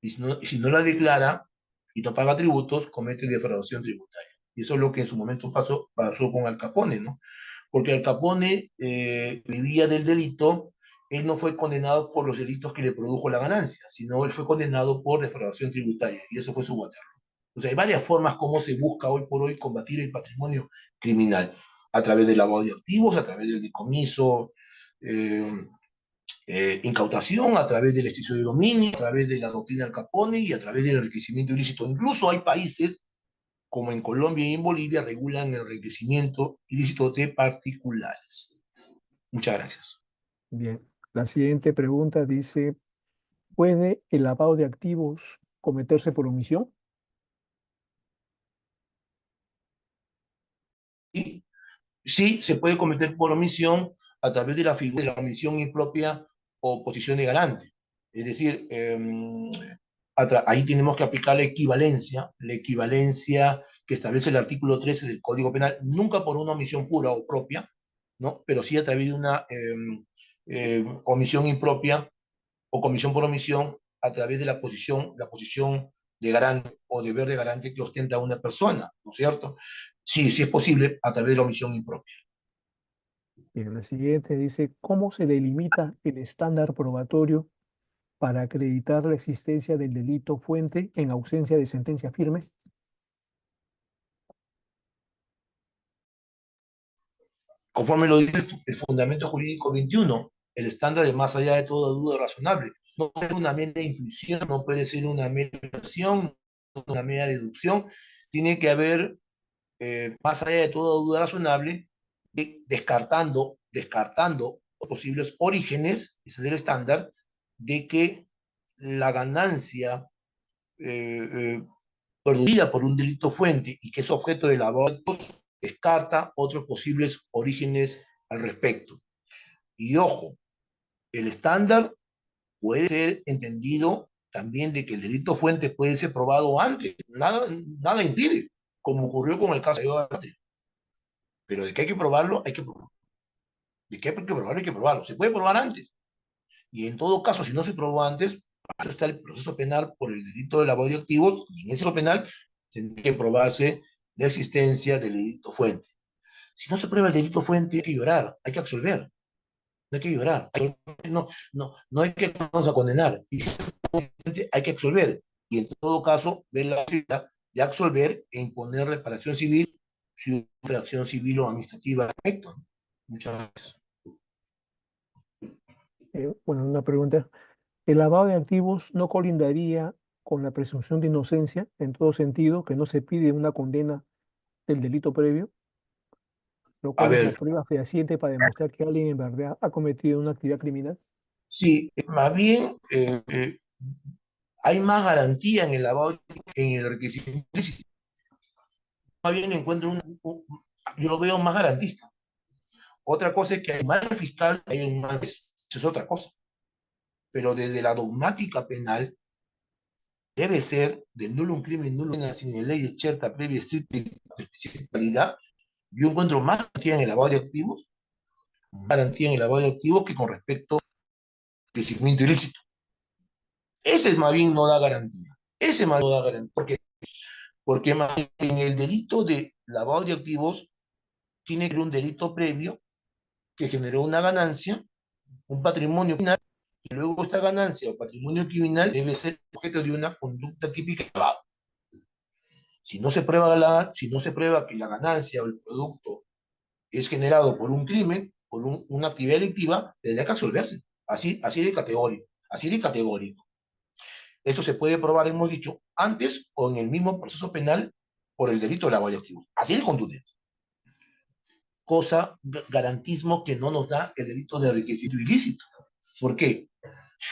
Y si no la declara y no paga tributos, comete defraudación tributaria. Y eso es lo que en su momento pasó con Al Capone, ¿no? Porque Al Capone vivía del delito, él no fue condenado por los delitos que le produjo la ganancia, sino él fue condenado por defraudación tributaria, y eso fue su Waterloo. O sea, hay varias formas como se busca hoy por hoy combatir el patrimonio criminal, a través del lavado de activos, a través del decomiso, eh, incautación, a través del extinción de dominio, a través de la doctrina Al Capone y a través del enriquecimiento ilícito. Incluso hay países, como en Colombia y en Bolivia, regulan el enriquecimiento ilícito de particulares. Muchas gracias. Bien. La siguiente pregunta dice, ¿puede el lavado de activos cometerse por omisión? Y sí, se puede cometer por omisión a través de la figura de la omisión impropia o posición de garante. Es decir, ahí tenemos que aplicar la equivalencia que establece el artículo 13 del Código Penal, nunca por una omisión pura o propia, ¿no? Pero sí a través de una omisión impropia o comisión por omisión a través de la posición de garante o deber de garante que ostenta una persona, ¿no es cierto? Sí, sí es posible a través de la omisión impropia. Bien, la siguiente dice, ¿cómo se delimita el estándar probatorio para acreditar la existencia del delito fuente en ausencia de sentencia firme? Conforme lo dice el fundamento jurídico 21, el estándar de más allá de toda duda razonable. No puede ser una mera intuición, no puede ser una mera acción, una mera deducción. Tiene que haber, más allá de toda duda razonable, descartando posibles orígenes, ese es el estándar, de que la ganancia eh, eh, producida por un delito fuente y que es objeto de lavado descarta otros posibles orígenes al respecto. Y ojo, el estándar puede ser entendido también de que el delito fuente puede ser probado antes. Nada impide, como ocurrió con el caso de antes. Pero de que hay que probarlo, hay que probarlo. De que hay que probarlo, hay que probarlo. Se puede probar antes. Y en todo caso, si no se probó antes, para eso está el proceso penal por el delito de lavado de activos, y en ese proceso penal tendría que probarse la existencia del delito fuente. Si no se prueba el delito fuente, hay que llorar, hay que absolver, no hay que llorar, no hay que vamos a condenar, y hay que absolver, y en todo caso, ver la posibilidad de absolver e imponer reparación civil si una infracción civil o administrativa. Perfecto. Muchas gracias. Bueno, una pregunta. ¿El lavado de activos no colindaría con la presunción de inocencia en todo sentido, que no se pide una condena del delito previo, lo A cual es la ver, prueba fehaciente para demostrar que alguien en verdad ha cometido una actividad criminal? sí, más bien hay más garantía en el lavado, en el requisito ilícito. Más bien encuentro yo lo veo más garantista. Otra cosa es que hay mal fiscal, hay un mal, eso es otra cosa. Pero desde la dogmática penal debe ser de nulo un crimen, nulo una sin ley certa, previa, estricta y especialidad. Yo encuentro más garantía en el lavado de activos, garantía en el lavado de activos que con respecto al crecimiento ilícito. Ese más bien no da garantía. Ese más no da garantía. Porque más bien en el delito de lavado de activos tiene que haber un delito previo que generó una ganancia, un patrimonio criminal, y luego esta ganancia o patrimonio criminal debe ser objeto de una conducta típica de lavado. Si no se prueba que la ganancia o el producto es generado por un crimen, por una actividad delictiva, tendría que absolverse. Así de categórico, así de categórico. Esto se puede probar, hemos dicho, antes o en el mismo proceso penal por el delito de lavado de activos. Así de contundente. Cosa, garantismo que no nos da el delito de enriquecimiento ilícito. ¿Por qué?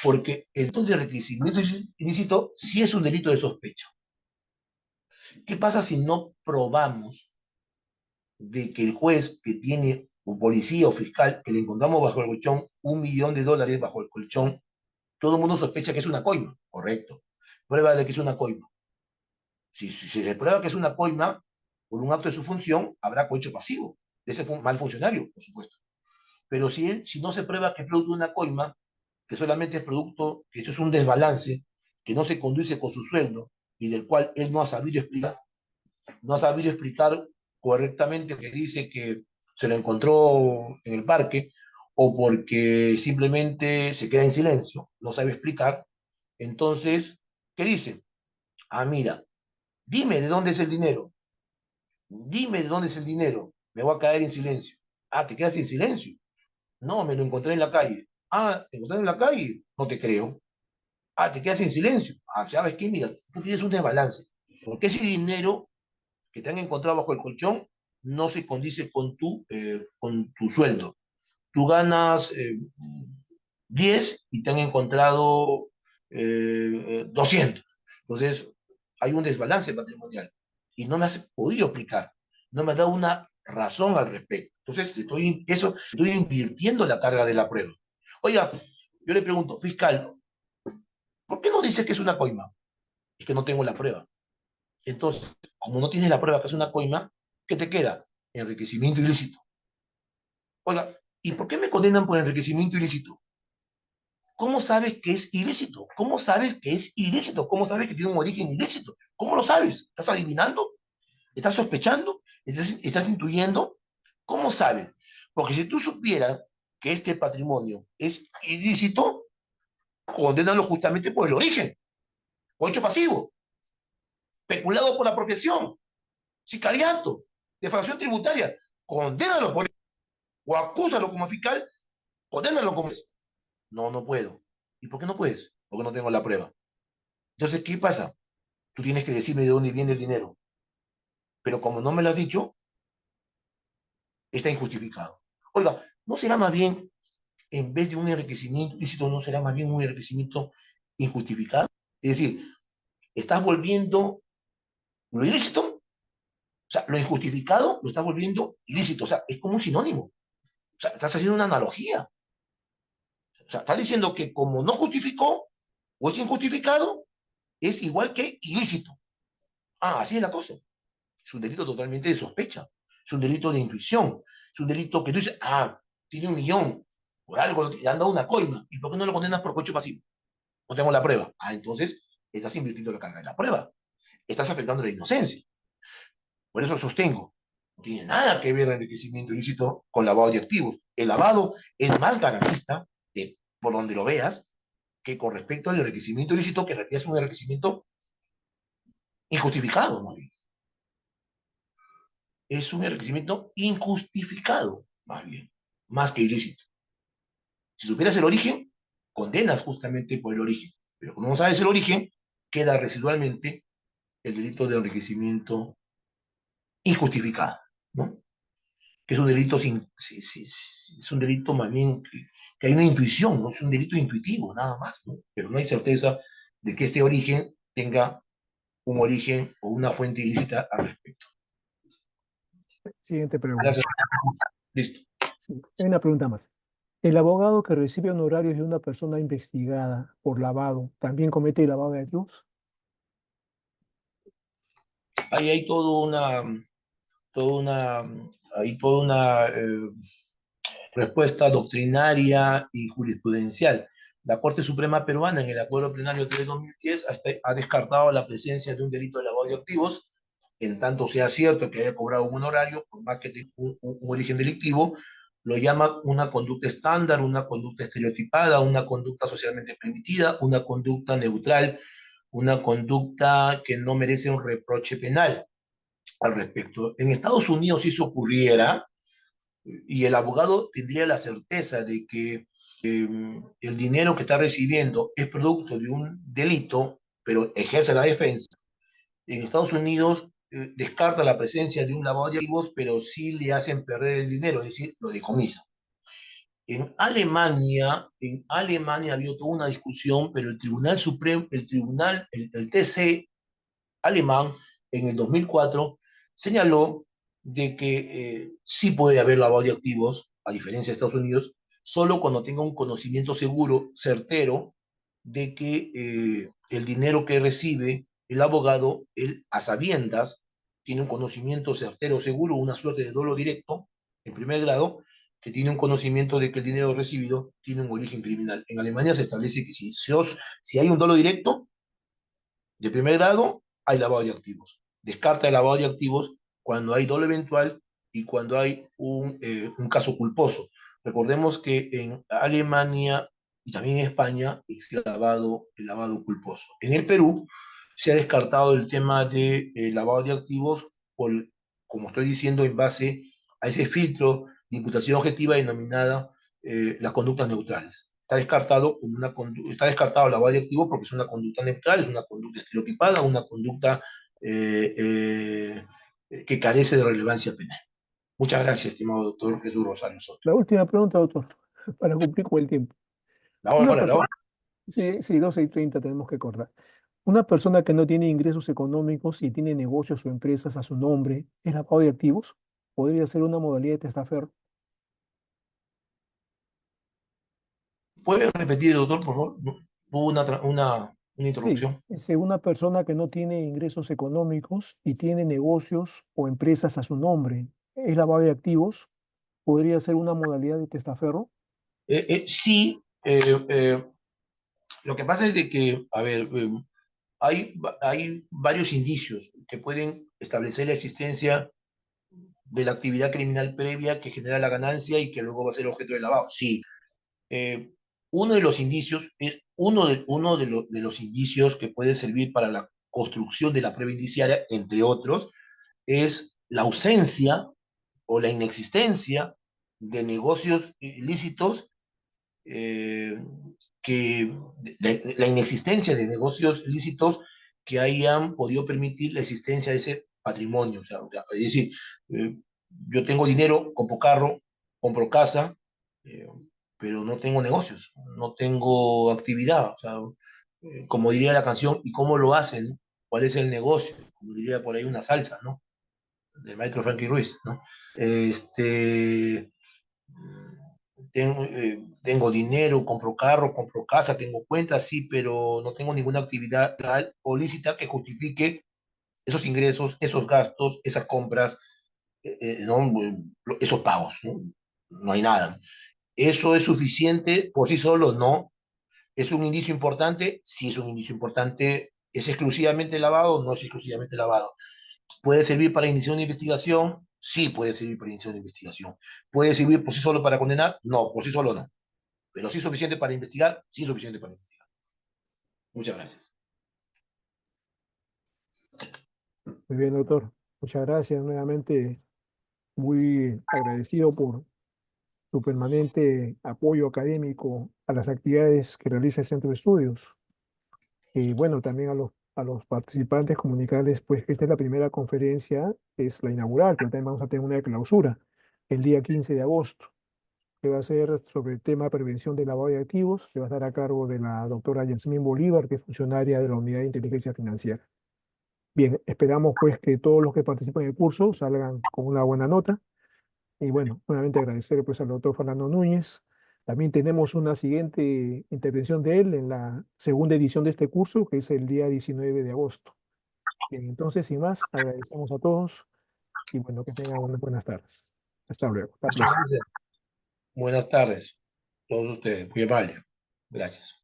Porque el delito de enriquecimiento ilícito sí es un delito de sospecha. ¿Qué pasa si no probamos de que el juez que tiene, o policía o fiscal, que le encontramos bajo el colchón $1 millón bajo el colchón, todo el mundo sospecha que es una coima? Correcto. Prueba de que es una coima. Si se prueba que es una coima, por un acto de su función, habrá cohecho pasivo de ese mal funcionario, por supuesto. Pero si no se prueba que es producto de una coima, que solamente es producto, que eso es un desbalance, que no se conduce con su sueldo y del cual él no ha sabido explicar correctamente que dice que se lo encontró en el parque o porque simplemente se queda en silencio, no sabe explicar, entonces, ¿qué dice? Ah, mira, dime de dónde es el dinero, dime de dónde es el dinero, me voy a caer en silencio. Ah, ¿te quedas en silencio? No, me lo encontré en la calle. Ah, ¿te encontré en la calle? No te creo. Ah, ¿te quedas en silencio? Ah, ¿sabes qué? Mira, tú tienes un desbalance. Porque ese dinero que te han encontrado bajo el colchón no se condice con tu sueldo. Tú ganas 10 y te han encontrado 200. Entonces, hay un desbalance patrimonial. Y no me has podido explicar. No me has dado una razón al respecto. Entonces, estoy invirtiendo la carga de la prueba. Oiga, yo le pregunto, fiscal, ¿por qué no dice que es una coima? Es que no tengo la prueba. Entonces, como no tienes la prueba que es una coima, ¿qué te queda? Enriquecimiento ilícito. Oiga, ¿y por qué me condenan por enriquecimiento ilícito? ¿Cómo sabes que es ilícito? ¿Cómo sabes que es ilícito? ¿Cómo sabes que tiene un origen ilícito? ¿Cómo lo sabes? ¿Estás adivinando? ¿Estás sospechando? ¿Estás intuyendo? ¿Cómo sabes? Porque si tú supieras que este patrimonio es ilícito, condénalo justamente por el origen, o hecho pasivo, peculado por la apropiación, sicariato, defraudación tributaria, condénalo por o acúsalo como fiscal, condénalo como eso. No, no puedo. ¿Y por qué no puedes? Porque no tengo la prueba. Entonces, ¿qué pasa? Tú tienes que decirme de dónde viene el dinero. Pero como no me lo has dicho, está injustificado. Oiga, ¿no será más bien, en vez de un enriquecimiento ilícito, no será más bien un enriquecimiento injustificado? Es decir, estás volviendo lo ilícito, o sea, lo injustificado lo estás volviendo ilícito. O sea, es como un sinónimo. O sea, estás haciendo una analogía. O sea, está diciendo que como no justificó o es injustificado, es igual que ilícito. Ah, así es la cosa. Es un delito totalmente de sospecha. Es un delito de intuición. Es un delito que tú dices, tiene 1 millón, por algo le han dado una coima. ¿Y por qué no lo condenas por cohecho pasivo? No tengo la prueba. Entonces estás invirtiendo la carga de la prueba. Estás afectando la inocencia. Por eso sostengo, no tiene nada que ver el enriquecimiento ilícito con lavado de activos. El lavado es más garantista, por donde lo veas, que con respecto al enriquecimiento ilícito, que en realidad es un enriquecimiento injustificado, ¿no? Es un enriquecimiento injustificado, más bien, más que ilícito. Si supieras el origen, condenas justamente por el origen. Pero como no sabes el origen, queda residualmente el delito de enriquecimiento injustificado, ¿no? Que es un delito es un delito más bien que hay una intuición, ¿no? Es un delito intuitivo, nada más, ¿no? Pero no hay certeza de que este origen tenga un origen o una fuente ilícita al respecto. Siguiente pregunta. Gracias. Listo. Sí, hay una pregunta más. ¿El abogado que recibe honorarios de una persona investigada por lavado también comete lavado de activos? Ahí hay hay toda una respuesta doctrinaria y jurisprudencial. La Corte Suprema Peruana, en el Acuerdo Plenario 3/2010, ha descartado la presencia de un delito de lavado de activos, en tanto sea cierto que haya cobrado un honorario, por más que tenga un origen delictivo, lo llama una conducta estándar, una conducta estereotipada, una conducta socialmente permitida, una conducta neutral, una conducta que no merece un reproche penal al respecto. En Estados Unidos, si eso ocurriera, y el abogado tendría la certeza de que el dinero que está recibiendo es producto de un delito, pero ejerce la defensa. En Estados Unidos descarta la presencia de un lavado de activos, pero sí le hacen perder el dinero, es decir, lo decomisa. En Alemania había toda una discusión, pero el Tribunal Supremo, el TC alemán, en el 2004, señaló de que sí puede haber lavado de activos, a diferencia de Estados Unidos, solo cuando tenga un conocimiento seguro, certero, de que el dinero que recibe el abogado, él a sabiendas, tiene un conocimiento certero, seguro, una suerte de dolo directo, en primer grado, que tiene un conocimiento de que el dinero recibido tiene un origen criminal. En Alemania se establece que si hay un dolo directo, de primer grado, hay lavado de activos. Descarta el lavado de activos cuando hay dolo eventual y cuando hay un caso culposo. Recordemos que en Alemania y también en España es el lavado culposo. En el Perú se ha descartado el tema de lavado de activos por, como estoy diciendo, en base a ese filtro de imputación objetiva denominada las conductas neutrales. Está descartado el lavado de activos porque es una conducta neutral, es una conducta estereotipada, una conducta que carece de relevancia penal. Muchas gracias, estimado doctor Jesús Rosario Soto. La última pregunta, doctor, para cumplir con el tiempo. La Una hora, la persona, hora. sí, sí, 12:30 tenemos que cortar. Una persona que no tiene ingresos económicos y tiene negocios o empresas a su nombre, ¿es lavado de activos? ¿Podría ser una modalidad de testaferro? ¿Puede repetir, doctor, por favor? Hubo una Sí, interrupción. es una persona que no tiene ingresos económicos y tiene negocios o empresas a su nombre, ¿es lavado de activos? ¿Podría ser una modalidad de testaferro? Sí, lo que pasa es de que, a ver, hay varios indicios que pueden establecer la existencia de la actividad criminal previa que genera la ganancia y que luego va a ser objeto de lavado. Sí, eh, uno de los indicios es de los indicios que puede servir para la construcción de la prueba indiciaria, entre otros, es la ausencia o la inexistencia de negocios ilícitos eh, la inexistencia de negocios lícitos que hayan podido permitir la existencia de ese patrimonio. Es decir, eh, yo tengo dinero, compro carro, compro casa, eh, pero no tengo negocios, no tengo actividad. Como diría la canción, ¿y cómo lo hacen? ¿Cuál es el negocio? Como diría por ahí una salsa, ¿no? Del maestro Frankie Ruiz, ¿no? Este, tengo dinero, compro carro, compro casa, tengo cuentas, sí, pero no tengo ninguna actividad legal o lícita que justifique esos ingresos, esos gastos, esas compras, ¿no? Esos pagos, ¿no? No hay nada. ¿Eso es suficiente por sí solo? No. ¿Es un indicio importante? Sí, es un indicio importante. ¿Es exclusivamente lavado? No es exclusivamente lavado. ¿Puede servir para iniciar una investigación? Sí, puede servir para iniciar una investigación. ¿Puede servir por sí solo para condenar? No, por sí solo no. Pero sí es suficiente para investigar, sí es suficiente para investigar. Muchas gracias. Muy bien, doctor. Muchas gracias nuevamente. Muy agradecido por su permanente apoyo académico a las actividades que realiza el Centro de Estudios. Y bueno, también a los participantes comunicarles pues que esta es la primera conferencia, es la inaugural, pero también vamos a tener una de clausura el día 15 de agosto, que va a ser sobre el tema prevención de lavado de activos, que va a estar a cargo de la doctora Yasmín Bolívar, que es funcionaria de la Unidad de Inteligencia Financiera. Bien, esperamos pues que todos los que participan en el curso salgan con una buena nota. Y bueno, nuevamente agradecer pues al doctor Fernando Núñez. También tenemos una siguiente intervención de él en la segunda edición de este curso, que es el día 19 de agosto. Bien, entonces, sin más, agradecemos a todos y bueno, que tengan unas buenas tardes. Hasta luego, hasta la Muchas próxima. gracias. Buenas tardes. Todos ustedes. Muy amable. Gracias.